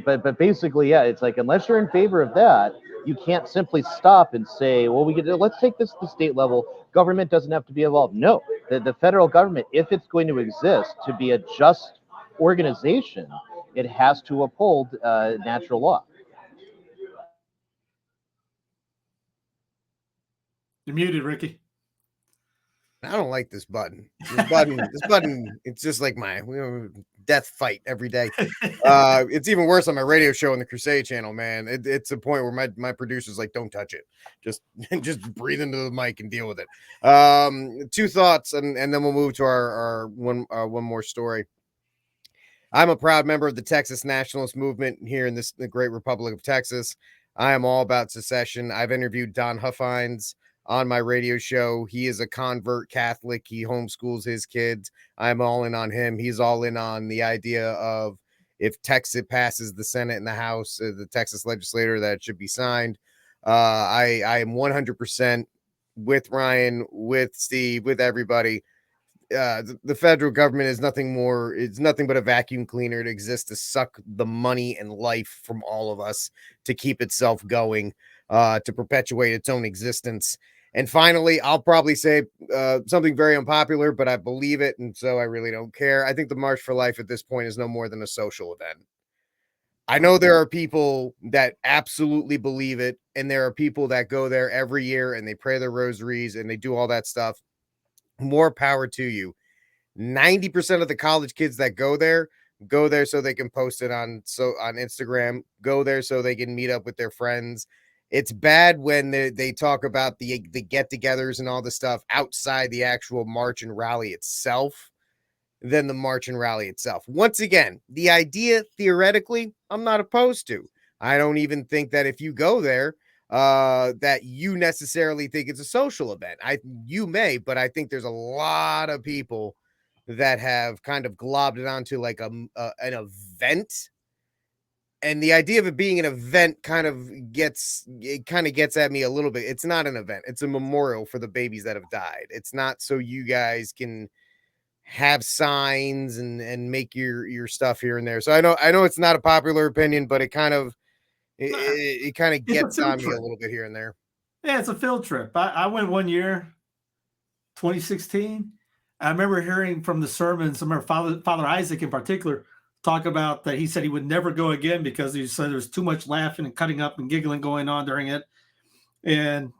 Speaker 10: but basically, yeah, it's like unless you're in favor of that, you can't simply stop and say, well, let's take this to the state level. Government doesn't have to be involved. No, the federal government, if it's going to exist to be a just organization, it has to uphold natural law.
Speaker 2: You're muted, Ricky.
Speaker 9: I don't like this button. This button, it's just like my death fight every day. It's even worse on my radio show on the Crusade channel, man. It's a point where my producer's like, don't touch it. Just breathe into the mic and deal with it. Two thoughts, and then we'll move to our one more story. I'm a proud member of the Texas nationalist movement here in the great Republic of Texas. I am all about secession. I've interviewed Don Huffines on my radio show. He is a convert Catholic. He homeschools his kids. I'm all in on him. He's all in on the idea of if Texas passes the Senate and the House, the Texas legislature, that it should be signed. I am 100% with Ryan, with Steve, with everybody. The federal government is nothing more. It's nothing but a vacuum cleaner. It exists to suck the money and life from all of us to keep itself going, to perpetuate its own existence. And finally, I'll probably say something very unpopular, but I believe it, and so I really don't care. I think the March for Life at this point is no more than a social event. I know there are people that absolutely believe it, and there are people that go there every year and they pray their rosaries and they do all that stuff. More power to you. 90% of the college kids that go there so they can post it on Instagram, go there so they can meet up with their friends. It's bad when they talk about the get-togethers and all the stuff outside the actual march and rally itself than the march and rally itself. Once again, the idea, theoretically, I'm not opposed to. I don't even think that if you go there, that you necessarily think it's a social event. You may, but I think there's a lot of people that have kind of globbed it onto like an event. And the idea of it being an event kind of gets at me a little bit. It's not an event. It's a memorial for the babies that have died. It's not so you guys can have signs and make your stuff here and there. So I know it's not a popular opinion, but it kind of gets on me a little bit here and there.
Speaker 2: Yeah, it's a field trip. I went one year, 2016. I remember hearing from the sermons. I remember Father Isaac in particular talk about that. He said he would never go again because he said there's too much laughing and cutting up and giggling going on during it. And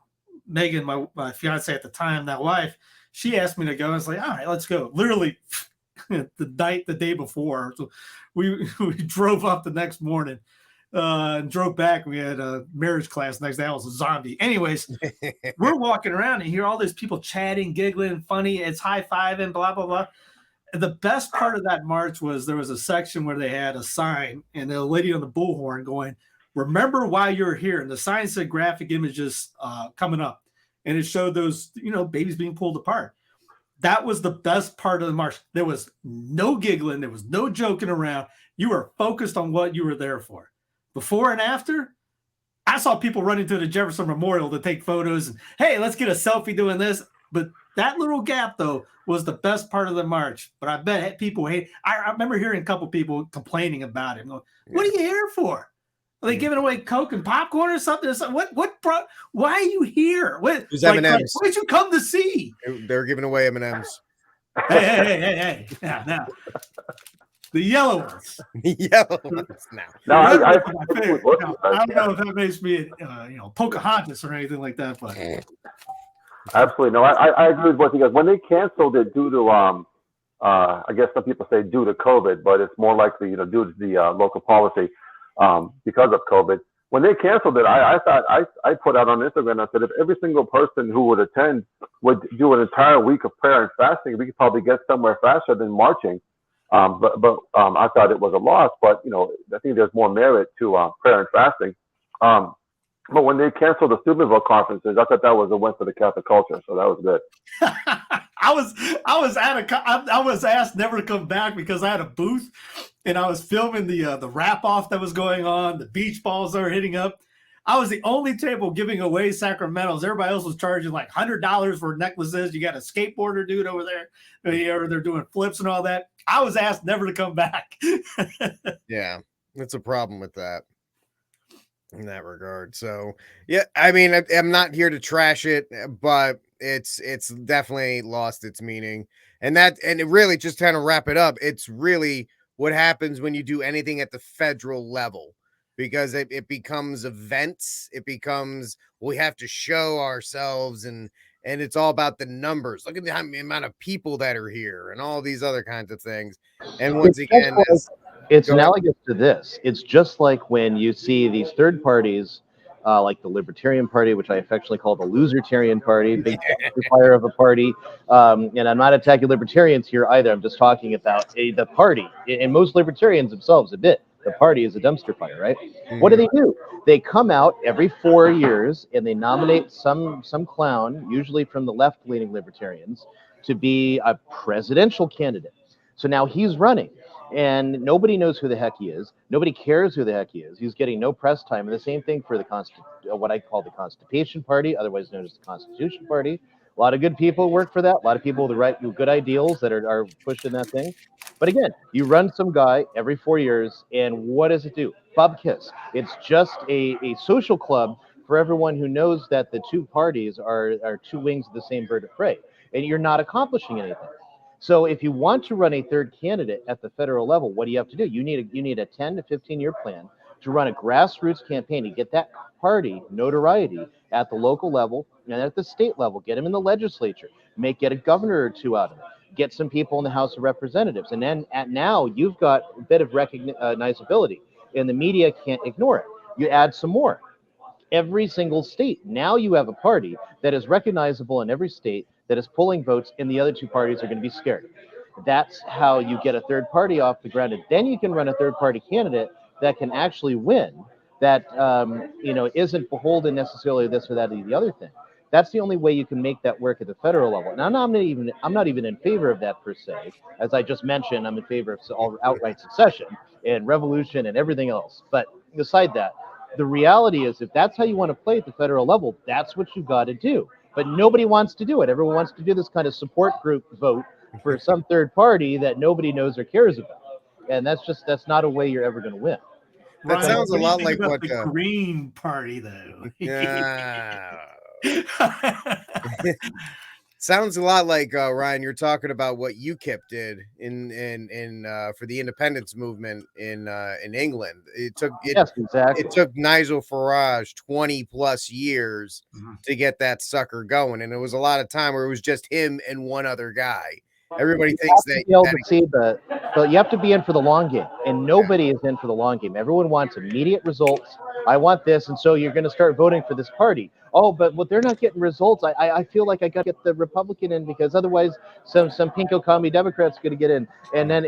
Speaker 2: Megan, my fiance at the time, that wife, she asked me to go. I was like, all right, let's go. Literally the day before. So we drove up the next morning and drove back. We had a marriage class next day. I was a zombie. Anyways, we're walking around and hear all these people chatting, giggling, funny. It's high-fiving, blah, blah, blah. And the best part of that march was there was a section where they had a sign and the lady on the bullhorn going, "Remember why you're here." And the sign said graphic images coming up. And it showed those, babies being pulled apart. That was the best part of the march. There was no giggling. There was no joking around. You were focused on what you were there for. Before and after, I saw people running to the Jefferson Memorial to take photos. And, hey, let's get a selfie doing this. But that little gap, though, was the best part of the march. But I bet people hate. I remember hearing a couple people complaining about it. Going, what are you here for? Are they giving away Coke and popcorn or something? Why are you here? What did you come to see?
Speaker 9: They're giving away M&Ms.
Speaker 2: Hey. Now. The yellow ones.
Speaker 9: The yellow ones now.
Speaker 11: No,
Speaker 2: I don't know if that makes me, Pocahontas or anything like that, but
Speaker 11: absolutely no. I agree with what you guys. When they canceled it due to I guess some people say due to COVID, but it's more likely due to the local policy because of COVID. When they canceled it, I thought I put out on Instagram. I said if every single person who would attend would do an entire week of prayer and fasting, we could probably get somewhere faster than marching. But I thought it was a loss. But I think there's more merit to prayer and fasting. But when they canceled the Steubenville conferences, I thought that was a win for the Catholic culture. So that was good.
Speaker 2: I was asked never to come back because I had a booth and I was filming the wrap off that was going on, the beach balls that were hitting up. I was the only table giving away sacramentals. Everybody else was charging like $100 for necklaces. You got a skateboarder dude over there. They're doing flips and all that. I was asked never to come back.
Speaker 9: Yeah, that's a problem with that in that regard. So, yeah, I mean, I'm not here to trash it, but it's definitely lost its meaning. And it really, just kind of wrap it up, it's really what happens when you do anything at the federal level. Because it becomes events, it becomes we have to show ourselves, and it's all about the numbers. Look at the amount of people that are here, and all these other kinds of things. And once again,
Speaker 10: it's analogous to this. It's just like when you see these third parties, like the Libertarian Party, which I affectionately call the Losertarian Party, big fire of a party. And I'm not attacking libertarians here either. I'm just talking about the party. And most libertarians themselves admit the party is a dumpster fire, right? Mm-hmm. What do? They come out every 4 years and they nominate some clown, usually from the left-leaning libertarians, to be a presidential candidate. So now he's running, and nobody knows who the heck he is. Nobody cares who the heck he is. He's getting no press time. And the same thing for what I call the Constipation Party, otherwise known as the Constitution Party. A lot of good people work for that. A lot of people with good ideals that are pushing that thing. But again, you run some guy every 4 years, and what does it do? Bub kiss. It's just a social club for everyone who knows that the two parties are two wings of the same bird of prey, and you're not accomplishing anything. So if you want to run a third candidate at the federal level, what do you have to do? You need a 10 to 15-year plan to run a grassroots campaign to get that party notoriety at the local level and at the state level. Get them in the legislature. Get a governor or two out of it. Get some people in the House of Representatives. And then now you've got a bit of recognizability, and the media can't ignore it. You add some more. Every single state. Now you have a party that is recognizable in every state, that is pulling votes, and the other two parties are going to be scared. That's how you get a third party off the ground. And then you can run a third party candidate that can actually win, that isn't beholden necessarily this or that or the other thing. That's the only way you can make that work at the federal level. Now, I'm not even in favor of that per se. As I just mentioned, I'm in favor of all outright secession and revolution and everything else. But beside that, the reality is, if that's how you want to play at the federal level, that's what you've got to do. But nobody wants to do it. Everyone wants to do this kind of support group vote for some third party that nobody knows or cares about. And that's not a way you're ever going to win.
Speaker 9: That
Speaker 2: Ryan,
Speaker 9: sounds a lot like what
Speaker 2: the Green Party, though.
Speaker 9: Sounds a lot like Ryan. You're talking about what UKIP did in for the independence movement in England. It took Nigel Farage 20 plus years to get that sucker going, and it was a lot of time where it was just him and one other guy. Everybody
Speaker 10: You
Speaker 9: thinks
Speaker 10: have to
Speaker 9: that,
Speaker 10: be able to see but you have to be in for the long game, and nobody is in for the long game. Everyone wants immediate results. I want this, and so you're going to start voting for this party. Oh, but they're not getting results. I feel like I got to get the Republican in because otherwise some pinko commie Democrats going to get in, and then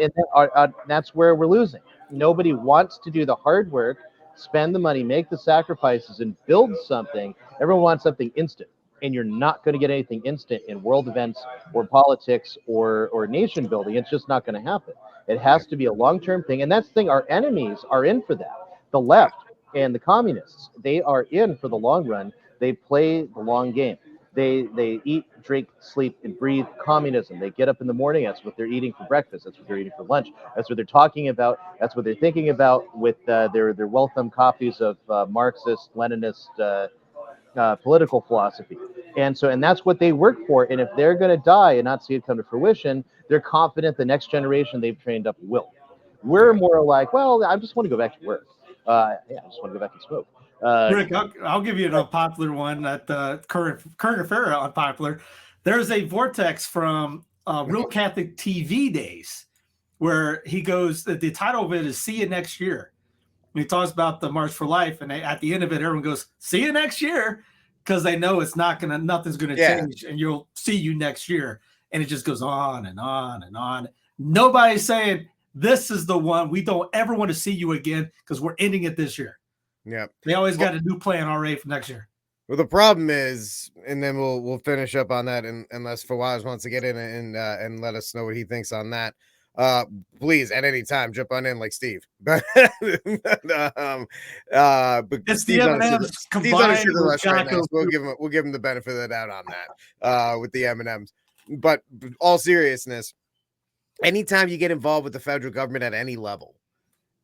Speaker 10: that's where we're losing. Nobody wants to do the hard work, spend the money, make the sacrifices, and build something. Everyone wants something instant, and you're not going to get anything instant in world events or politics or nation building. It's just not going to happen. It has to be a long-term thing, and that's the thing. Our enemies are in for that. The left and the communists, they are in for the long run. They play the long game. They eat, drink, sleep, and breathe communism. They get up in the morning. That's what they're eating for breakfast. That's what they're eating for lunch. That's what they're talking about. That's what they're thinking about with their welcome copies of Marxist, Leninist political philosophy. And that's what they work for. And if they're going to die and not see it come to fruition, they're confident the next generation they've trained up will. We're more like, well, I just want to go back to work. I just want to go back and smoke.
Speaker 2: Rick, I'll give you an unpopular one that current affair unpopular. There's a vortex from Real Catholic TV days where he goes, the title of it is See You Next Year. And he talks about the March for Life, and at the end of it, everyone goes, see you next year, because they know nothing's gonna change, and you'll see you next year. And it just goes on and on and on. Nobody's saying this is the one. We don't ever want to see you again because we're ending it this year.
Speaker 9: Yeah.
Speaker 2: They always got a new plan already for next year.
Speaker 9: Well, the problem is, and then we'll finish up on that, unless Fawaz wants to get in and let us know what he thinks on that. Please, at any time, jump on in like Steve. But
Speaker 2: It's
Speaker 9: Steve's
Speaker 2: the
Speaker 9: on
Speaker 2: M&Ms
Speaker 9: Steve's on a sugar
Speaker 2: combined
Speaker 9: rush right now, so
Speaker 2: with
Speaker 9: we'll give him the benefit of the doubt on that with the M&Ms. But all seriousness, anytime you get involved with the federal government at any level,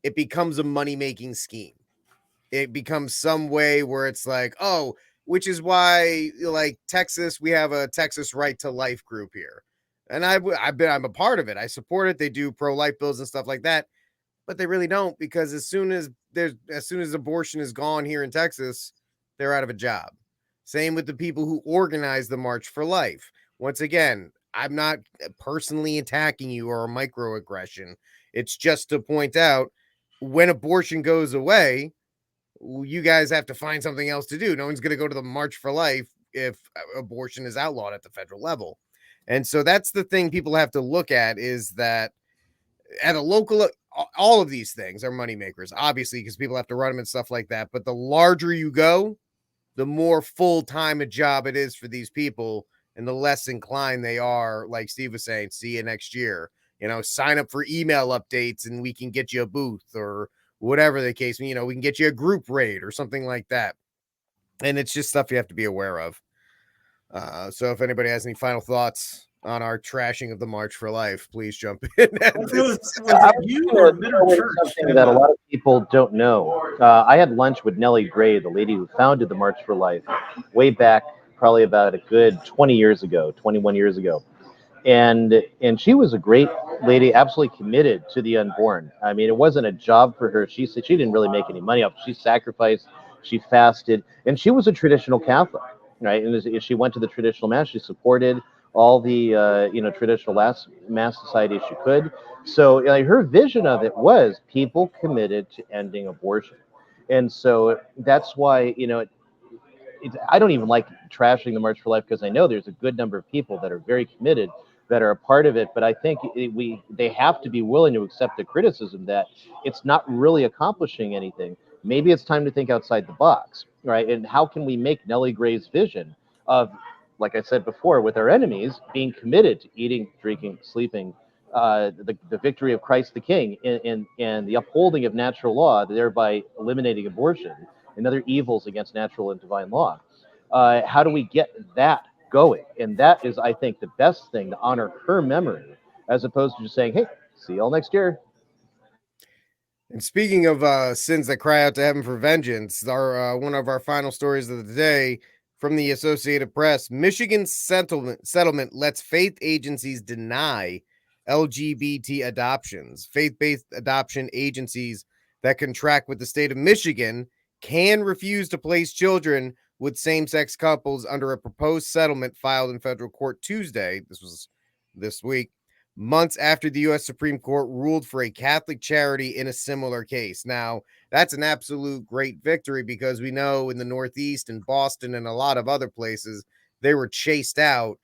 Speaker 9: it becomes a money-making scheme. It becomes some way where it's like, oh, which is why, like Texas, we have a Texas Right to Life group here. And I'm a part of it. I support it. They do pro-life bills and stuff like that, but they really don't, because as soon as abortion is gone here in Texas, they're out of a job. Same with the people who organize the March for Life. Once again, I'm not personally attacking you or a microaggression. It's just to point out, when abortion goes away, you guys have to find something else to do. No one's going to go to the March for Life if abortion is outlawed at the federal level. And so that's the thing people have to look at, is that at a local, all of these things are moneymakers, obviously, because people have to run them and stuff like that. But the larger you go, the more full-time a job it is for these people, and the less inclined they are, like Steve was saying, see you next year. Sign up for email updates and we can get you a booth, or whatever the case. We can get you a group rate or something like that. And it's just stuff you have to be aware of. So if anybody has any final thoughts on our trashing of the March for Life, please jump in.
Speaker 10: Something that a lot of people don't know. I had lunch with Nellie Gray, the lady who founded the March for Life, way back, probably about a good 21 years ago. And she was a great lady, absolutely committed to the unborn. I mean, it wasn't a job for her. She said she didn't really make any money off it. She sacrificed, she fasted, and she was a traditional Catholic, right? And as she went to the traditional mass, she supported all the traditional mass society she could. So her vision of it was people committed to ending abortion. And so that's why, I don't even like trashing the March for Life, because I know there's a good number of people that are very committed, that are a part of it. But I think they have to be willing to accept the criticism that it's not really accomplishing anything. Maybe it's time to think outside the box, right? And how can we make Nellie Gray's vision of, like I said before, with our enemies, being committed to eating, drinking, sleeping, the victory of Christ the King, and the upholding of natural law, thereby eliminating abortion and other evils against natural and divine law. How do we get that going? And that is, I think, the best thing, to honor her memory, as opposed to just saying, hey, see y'all next year.
Speaker 9: And speaking of sins that cry out to heaven for vengeance, our one of our final stories of the day from the Associated Press: Michigan settlement lets faith agencies deny LGBT adoptions. Faith-based adoption agencies that contract with the state of Michigan can refuse to place children with same-sex couples under a proposed settlement filed in federal court Tuesday. This was this week. months after the U.S. Supreme Court ruled for a Catholic charity in a similar case. Now, that's an absolute great victory because we know in the Northeast and Boston and a lot of other places, they were chased out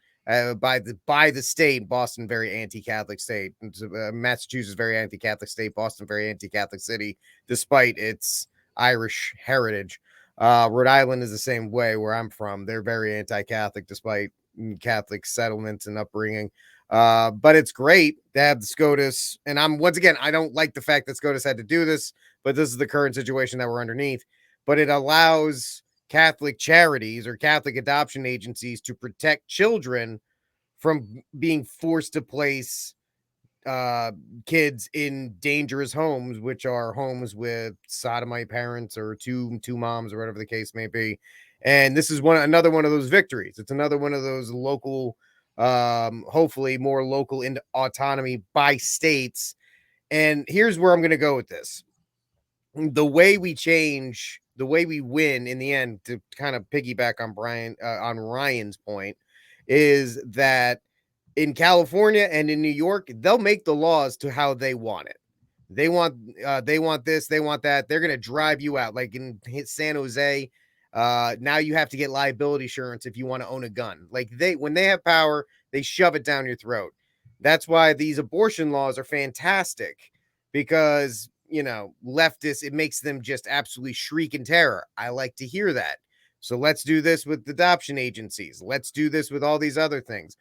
Speaker 9: by the state. Boston, very anti-Catholic state. Massachusetts, very anti-Catholic state. Boston, very anti-Catholic city, despite its Irish heritage. Rhode Island is the same way where I'm from. They're very anti-Catholic despite Catholic settlements and upbringing. But it's great to have the SCOTUS. And I don't like the fact that SCOTUS had to do this, but this is the current situation that we're underneath. But it allows Catholic charities or Catholic adoption agencies to protect children from being forced to place kids in dangerous homes, which are homes with sodomite parents or two moms or whatever the case may be. And this is another one of those victories. It's another one of those local, hopefully more local into autonomy by states. And here's where I'm going to go with this. The way we win in the end, to kind of piggyback on Ryan's point, is that in California and in New York, they'll make the laws to how they want it. They want this, they want that. They're going to drive you out. Like in San Jose, now you have to get liability insurance if you want to own a gun. Like when they have power, they shove it down your throat. That's why these abortion laws are fantastic, because leftists, it makes them just absolutely shriek in terror. I like to hear that. So let's do this with adoption agencies. Let's do this with all these other things.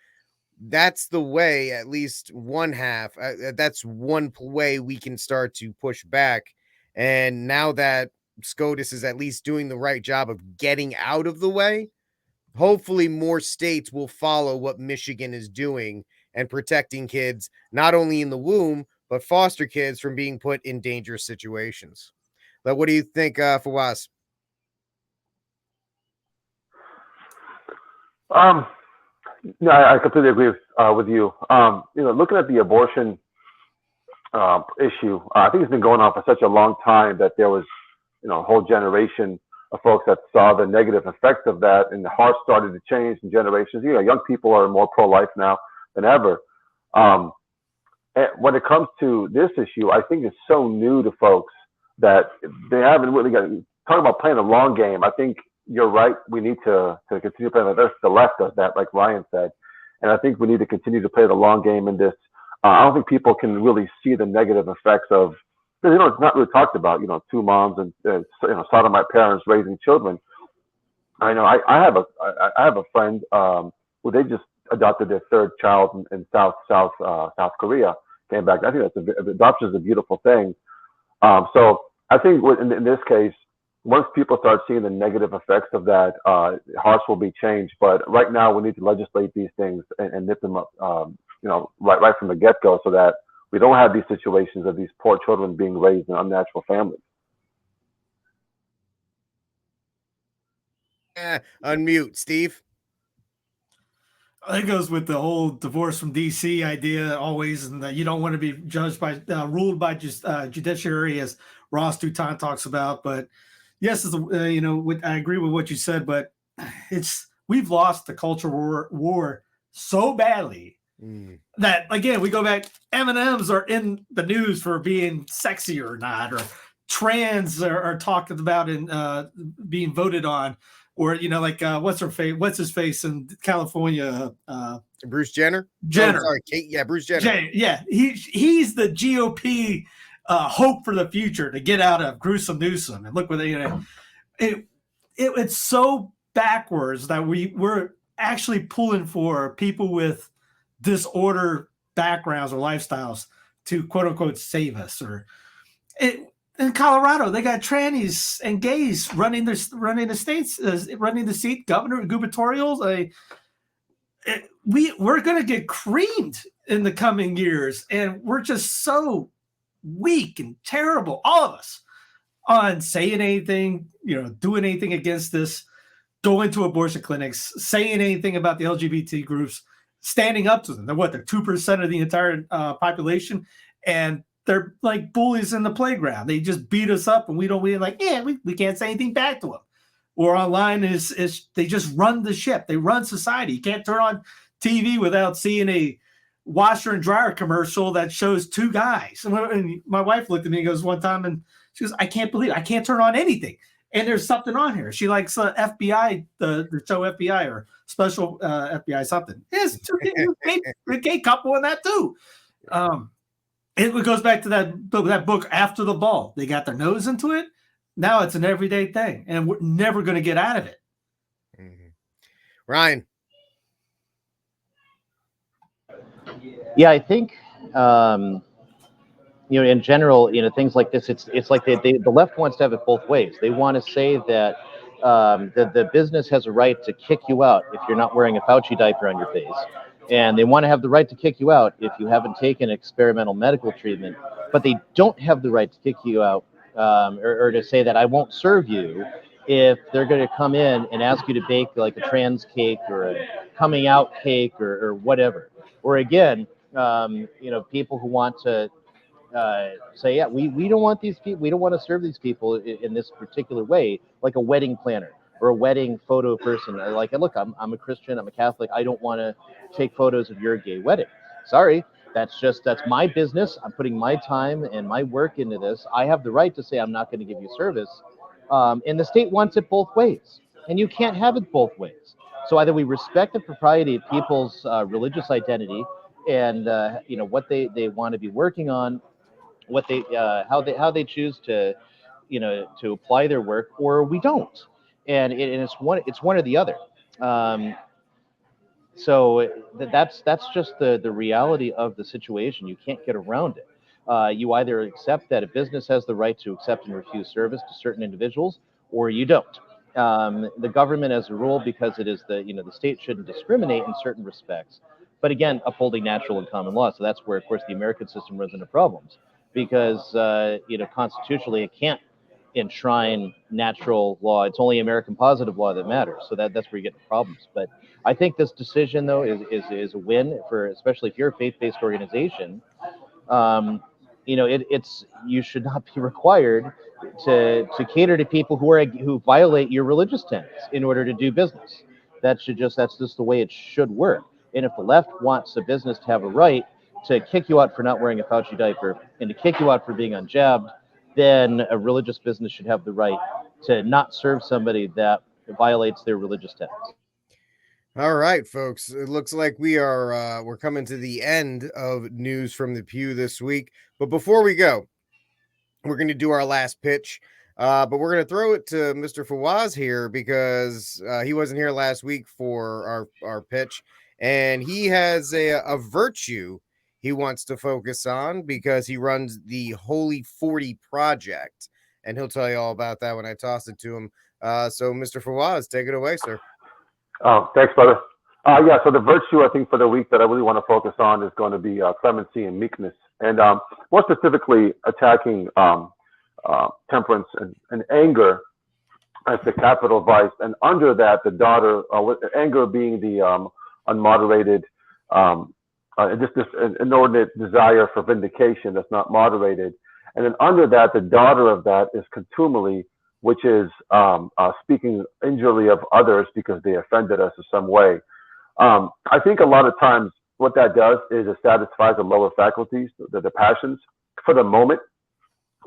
Speaker 9: That's the way, at least one half. That's one way we can start to push back. And now that SCOTUS is at least doing the right job of getting out of the way, hopefully more states will follow what Michigan is doing and protecting kids, not only in the womb, but foster kids from being put in dangerous situations. But what do you think, Fawaz?
Speaker 11: No, I completely agree with you. Looking at the abortion issue, I think it's been going on for such a long time that there was, a whole generation of folks that saw the negative effects of that, and the hearts started to change in generations. Young people are more pro-life now than ever. And when it comes to this issue, I think it's so new to folks that they haven't really got to talk about playing a long game. I think you're right. We need to continue playing like this. The left does that, like Ryan said. And I think we need to continue to play the long game in this. I don't think people can really see the negative effects of, because, it's not really talked about, two moms and, sodomite parents raising children. I know I have a friend who they just adopted their third child in South Korea, came back. I think adoption is a beautiful thing. So I think in this case, once people start seeing the negative effects of that, hearts will be changed. But right now, we need to legislate these things and nip them up, right from the get-go, so that we don't have these situations of these poor children being raised in unnatural families.
Speaker 9: Unmute, Steve.
Speaker 2: I think it goes with the whole divorce from DC idea always, and that you don't want to be judged by ruled by just judiciary, as Ross Duton talks about. But yes, I agree with what you said, but we've lost the culture war so badly that, again, we go back. M&Ms are in the news for being sexy or not, or trans are talked about and being voted on, or what's his face in California,
Speaker 9: Bruce Jenner.
Speaker 2: Jenner,
Speaker 9: sorry, Kate. Yeah, Bruce Jenner.
Speaker 2: Yeah, he's the GOP hope for the future to get out of gruesome Newsom. And look what it's so backwards that we're actually pulling for people with disorder backgrounds or lifestyles to quote unquote save us. In Colorado, they got trannies and gays running the states, running the seat, gubernatorials. We're going to get creamed in the coming years, and we're just so weak and terrible, all of us, on saying anything, doing anything against this, going to abortion clinics, saying anything about the LGBT groups, standing up to them. They're 2% of the entire population, and they're like bullies in the playground. They just beat us up, and we can't say anything back to them. Or online is they just run the ship. They run society. You can't turn on TV without seeing washer and dryer commercial that shows two guys. And my wife looked at me and goes one time, and she goes, I can't believe it. I can't turn on anything. And there's something on here. She likes FBI, the show FBI or special FBI something. There's a gay couple in that too. It goes back to that book, After the Ball. They got their nose into it. Now it's an everyday thing, and we're never going to get out of it.
Speaker 9: Mm-hmm. Ryan.
Speaker 10: Yeah, I think in general, things like this, it's like the left wants to have it both ways. They want to say that the business has a right to kick you out if you're not wearing a Fauci diaper on your face, and they want to have the right to kick you out if you haven't taken experimental medical treatment, but they don't have the right to kick you out or to say that I won't serve you if they're going to come in and ask you to bake like a trans cake or a coming out cake or whatever. Or again, people who want to say, yeah, we don't want these people, we don't want to serve these people in this particular way, like a wedding planner or a wedding photo person. Like, look, I'm a Christian, I'm a Catholic, I don't want to take photos of your gay wedding. Sorry, that's my business. I'm putting my time and my work into this. I have the right to say I'm not going to give you service. And the state wants it both ways, and you can't have it both ways. So either we respect the propriety of people's religious identity and what they want to be working on, what they how they choose to to apply their work, or we don't, and it's one or the other. So that's just the reality of the situation. You can't get around it. You either accept that a business has the right to accept and refuse service to certain individuals, or you don't. The government, as a rule, because it is the state shouldn't discriminate in certain respects, but again, upholding natural and common law. So that's where, of course, the American system runs into problems, because constitutionally it can't enshrine natural law. It's only American positive law that matters. So that's where you get the problems. But I think this decision, though, is a win for, especially if you're a faith-based organization. You should not be required to cater to people who violate your religious tenets in order to do business. That's just the way it should work. And if the left wants a business to have a right to kick you out for not wearing a Fauci diaper and to kick you out for being unjabbed, then a religious business should have the right to not serve somebody that violates their religious tenets.
Speaker 9: All right, folks. It looks like we're coming to the end of News from the Pew this week. But before we go, we're going to do our last pitch. But we're going to throw it to Mr. Fawaz here because he wasn't here last week for our pitch. And he has a virtue he wants to focus on because he runs the Holy 40 Project. And he'll tell you all about that when I toss it to him. So, Mr. Fawaz, take it away, sir.
Speaker 11: Oh, thanks, brother. Yeah, so the virtue, I think, for the week that I really want to focus on is going to be clemency and meekness. And more specifically, attacking temperance and anger as the capital vice. And under that, the daughter, anger being the unmoderated, just this inordinate desire for vindication that's not moderated. And then under that, the daughter of that is contumely, which is speaking injuriously of others because they offended us in some way. I think a lot of times what that does is it satisfies the lower faculties, the passions for the moment,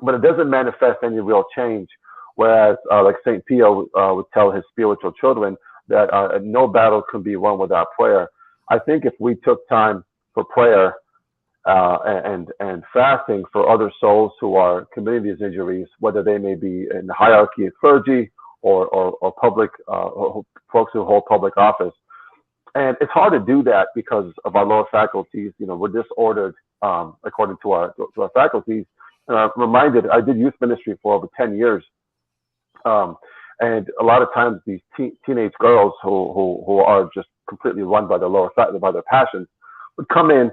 Speaker 11: but it doesn't manifest any real change. Whereas, like St. Pio would tell his spiritual children that no battle can be won without prayer. I think if we took time for prayer and fasting for other souls who are committing these injuries, whether they may be in the hierarchy of clergy or public folks who hold public office. And it's hard to do that because of our lower faculties. We're disordered according to our faculties. And I'm reminded, I did youth ministry for over 10 years. And a lot of times these teenage girls who are just completely run by their by their passions would come in,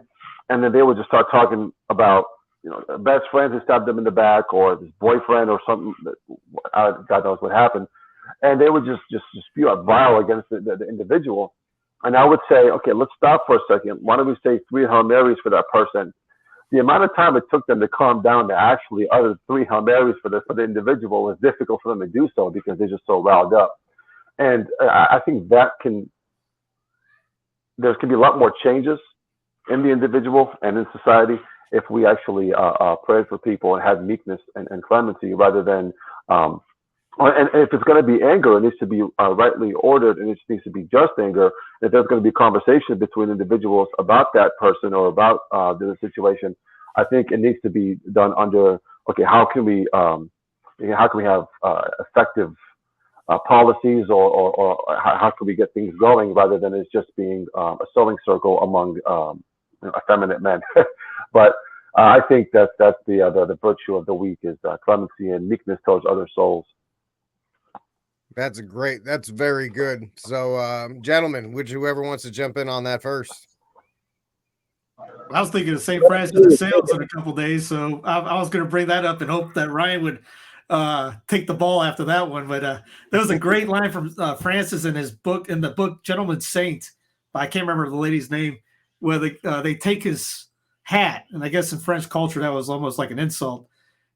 Speaker 11: and then they would just start talking about, a best friend who stabbed them in the back, or this boyfriend or something. God knows what happened. And they would just spew out vile against the individual. And I would say, okay, let's stop for a second. Why don't we say 3 Hail Marys for that person? The amount of time it took them to calm down to actually utter 3 Hail Marys for the individual was difficult for them to do so because they're just so riled up. And I think there can be a lot more changes in the individual and in society if we actually pray for people and have meekness and clemency rather than and if it's going to be anger, it needs to be rightly ordered, and it needs to be just anger. If there's going to be conversation between individuals about that person or about the situation, I think it needs to be done under, okay, how can we have effective policies, or how can we get things going rather than it's just being a sewing circle among effeminate men. But I think that's the virtue of the week is clemency and meekness towards other souls.
Speaker 9: That's very good. So, gentlemen, whoever wants to jump in on that first.
Speaker 2: I was thinking of St. Francis de Sales in a couple days, so I was going to bring that up and hope that Ryan would take the ball after that one. But there was a great line from Francis in the book Gentleman's Saint. I can't remember the lady's name, where they take his hat, and I guess in French culture that was almost like an insult.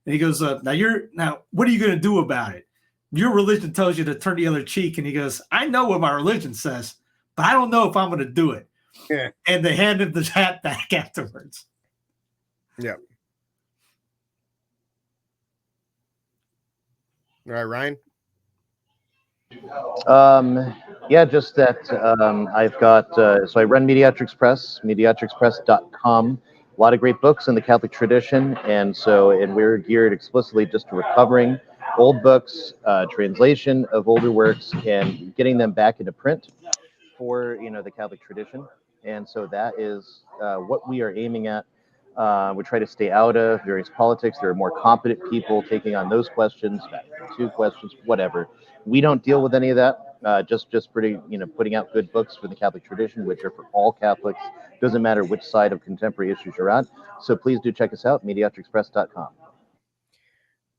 Speaker 2: And he goes, now what are you going to do about it? Your religion tells you to turn the other cheek. And he goes, I know what my religion says, but I don't know if I'm going to do it.
Speaker 9: Yeah.
Speaker 2: And they handed the hat back afterwards.
Speaker 9: Yeah. All right, Ryan.
Speaker 10: Yeah, just that I've got, so I run Mediatrix Press, mediatrixpress.com. A lot of great books in the Catholic tradition, and we're geared explicitly just to recovering old books, translation of older works, and getting them back into print for the Catholic tradition. And so that is what we are aiming at. We try to stay out of various politics. There are more competent people taking on those questions, two questions, whatever. We don't deal with any of that. Just putting out good books for the Catholic tradition, which are for all Catholics. Doesn't matter which side of contemporary issues you're on. So please do check us out, mediatrixpress.com.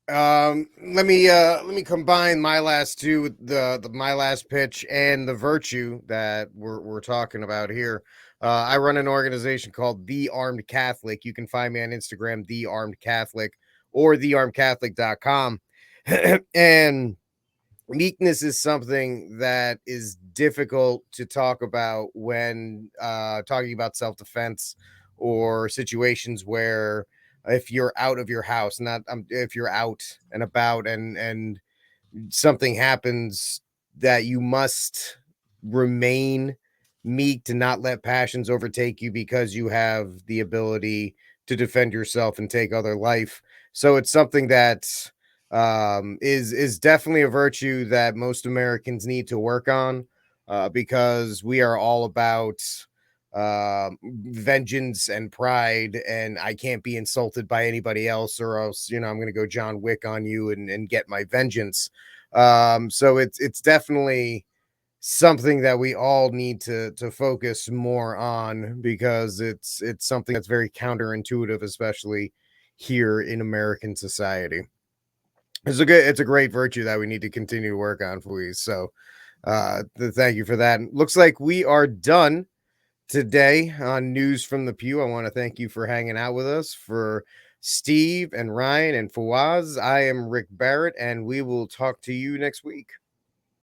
Speaker 9: Let me combine my last two with my last pitch and the virtue that we're talking about here. I run an organization called The Armed Catholic. You can find me on Instagram, The Armed Catholic, or thearmedcatholic.com. And meekness is something that is difficult to talk about when talking about self-defense or situations where if you're out of your house, if you're out and about and something happens, that you must remain meek, to not let passions overtake you because you have the ability to defend yourself and take other life. So it's something that is definitely a virtue that most Americans need to work on, because we are all about vengeance and pride, and I can't be insulted by anybody else, or else I'm going to go John Wick on you and get my vengeance. So it's definitely something that we all need to focus more on, because it's something that's very counterintuitive, especially here in American society. It's a great virtue that we need to continue to work on, please. So thank you for that. Looks like we are done today on News from the Pew. I want to thank you for hanging out with us. For Steve and Ryan and Fawaz, I am Rick Barrett, and we will talk to you next week.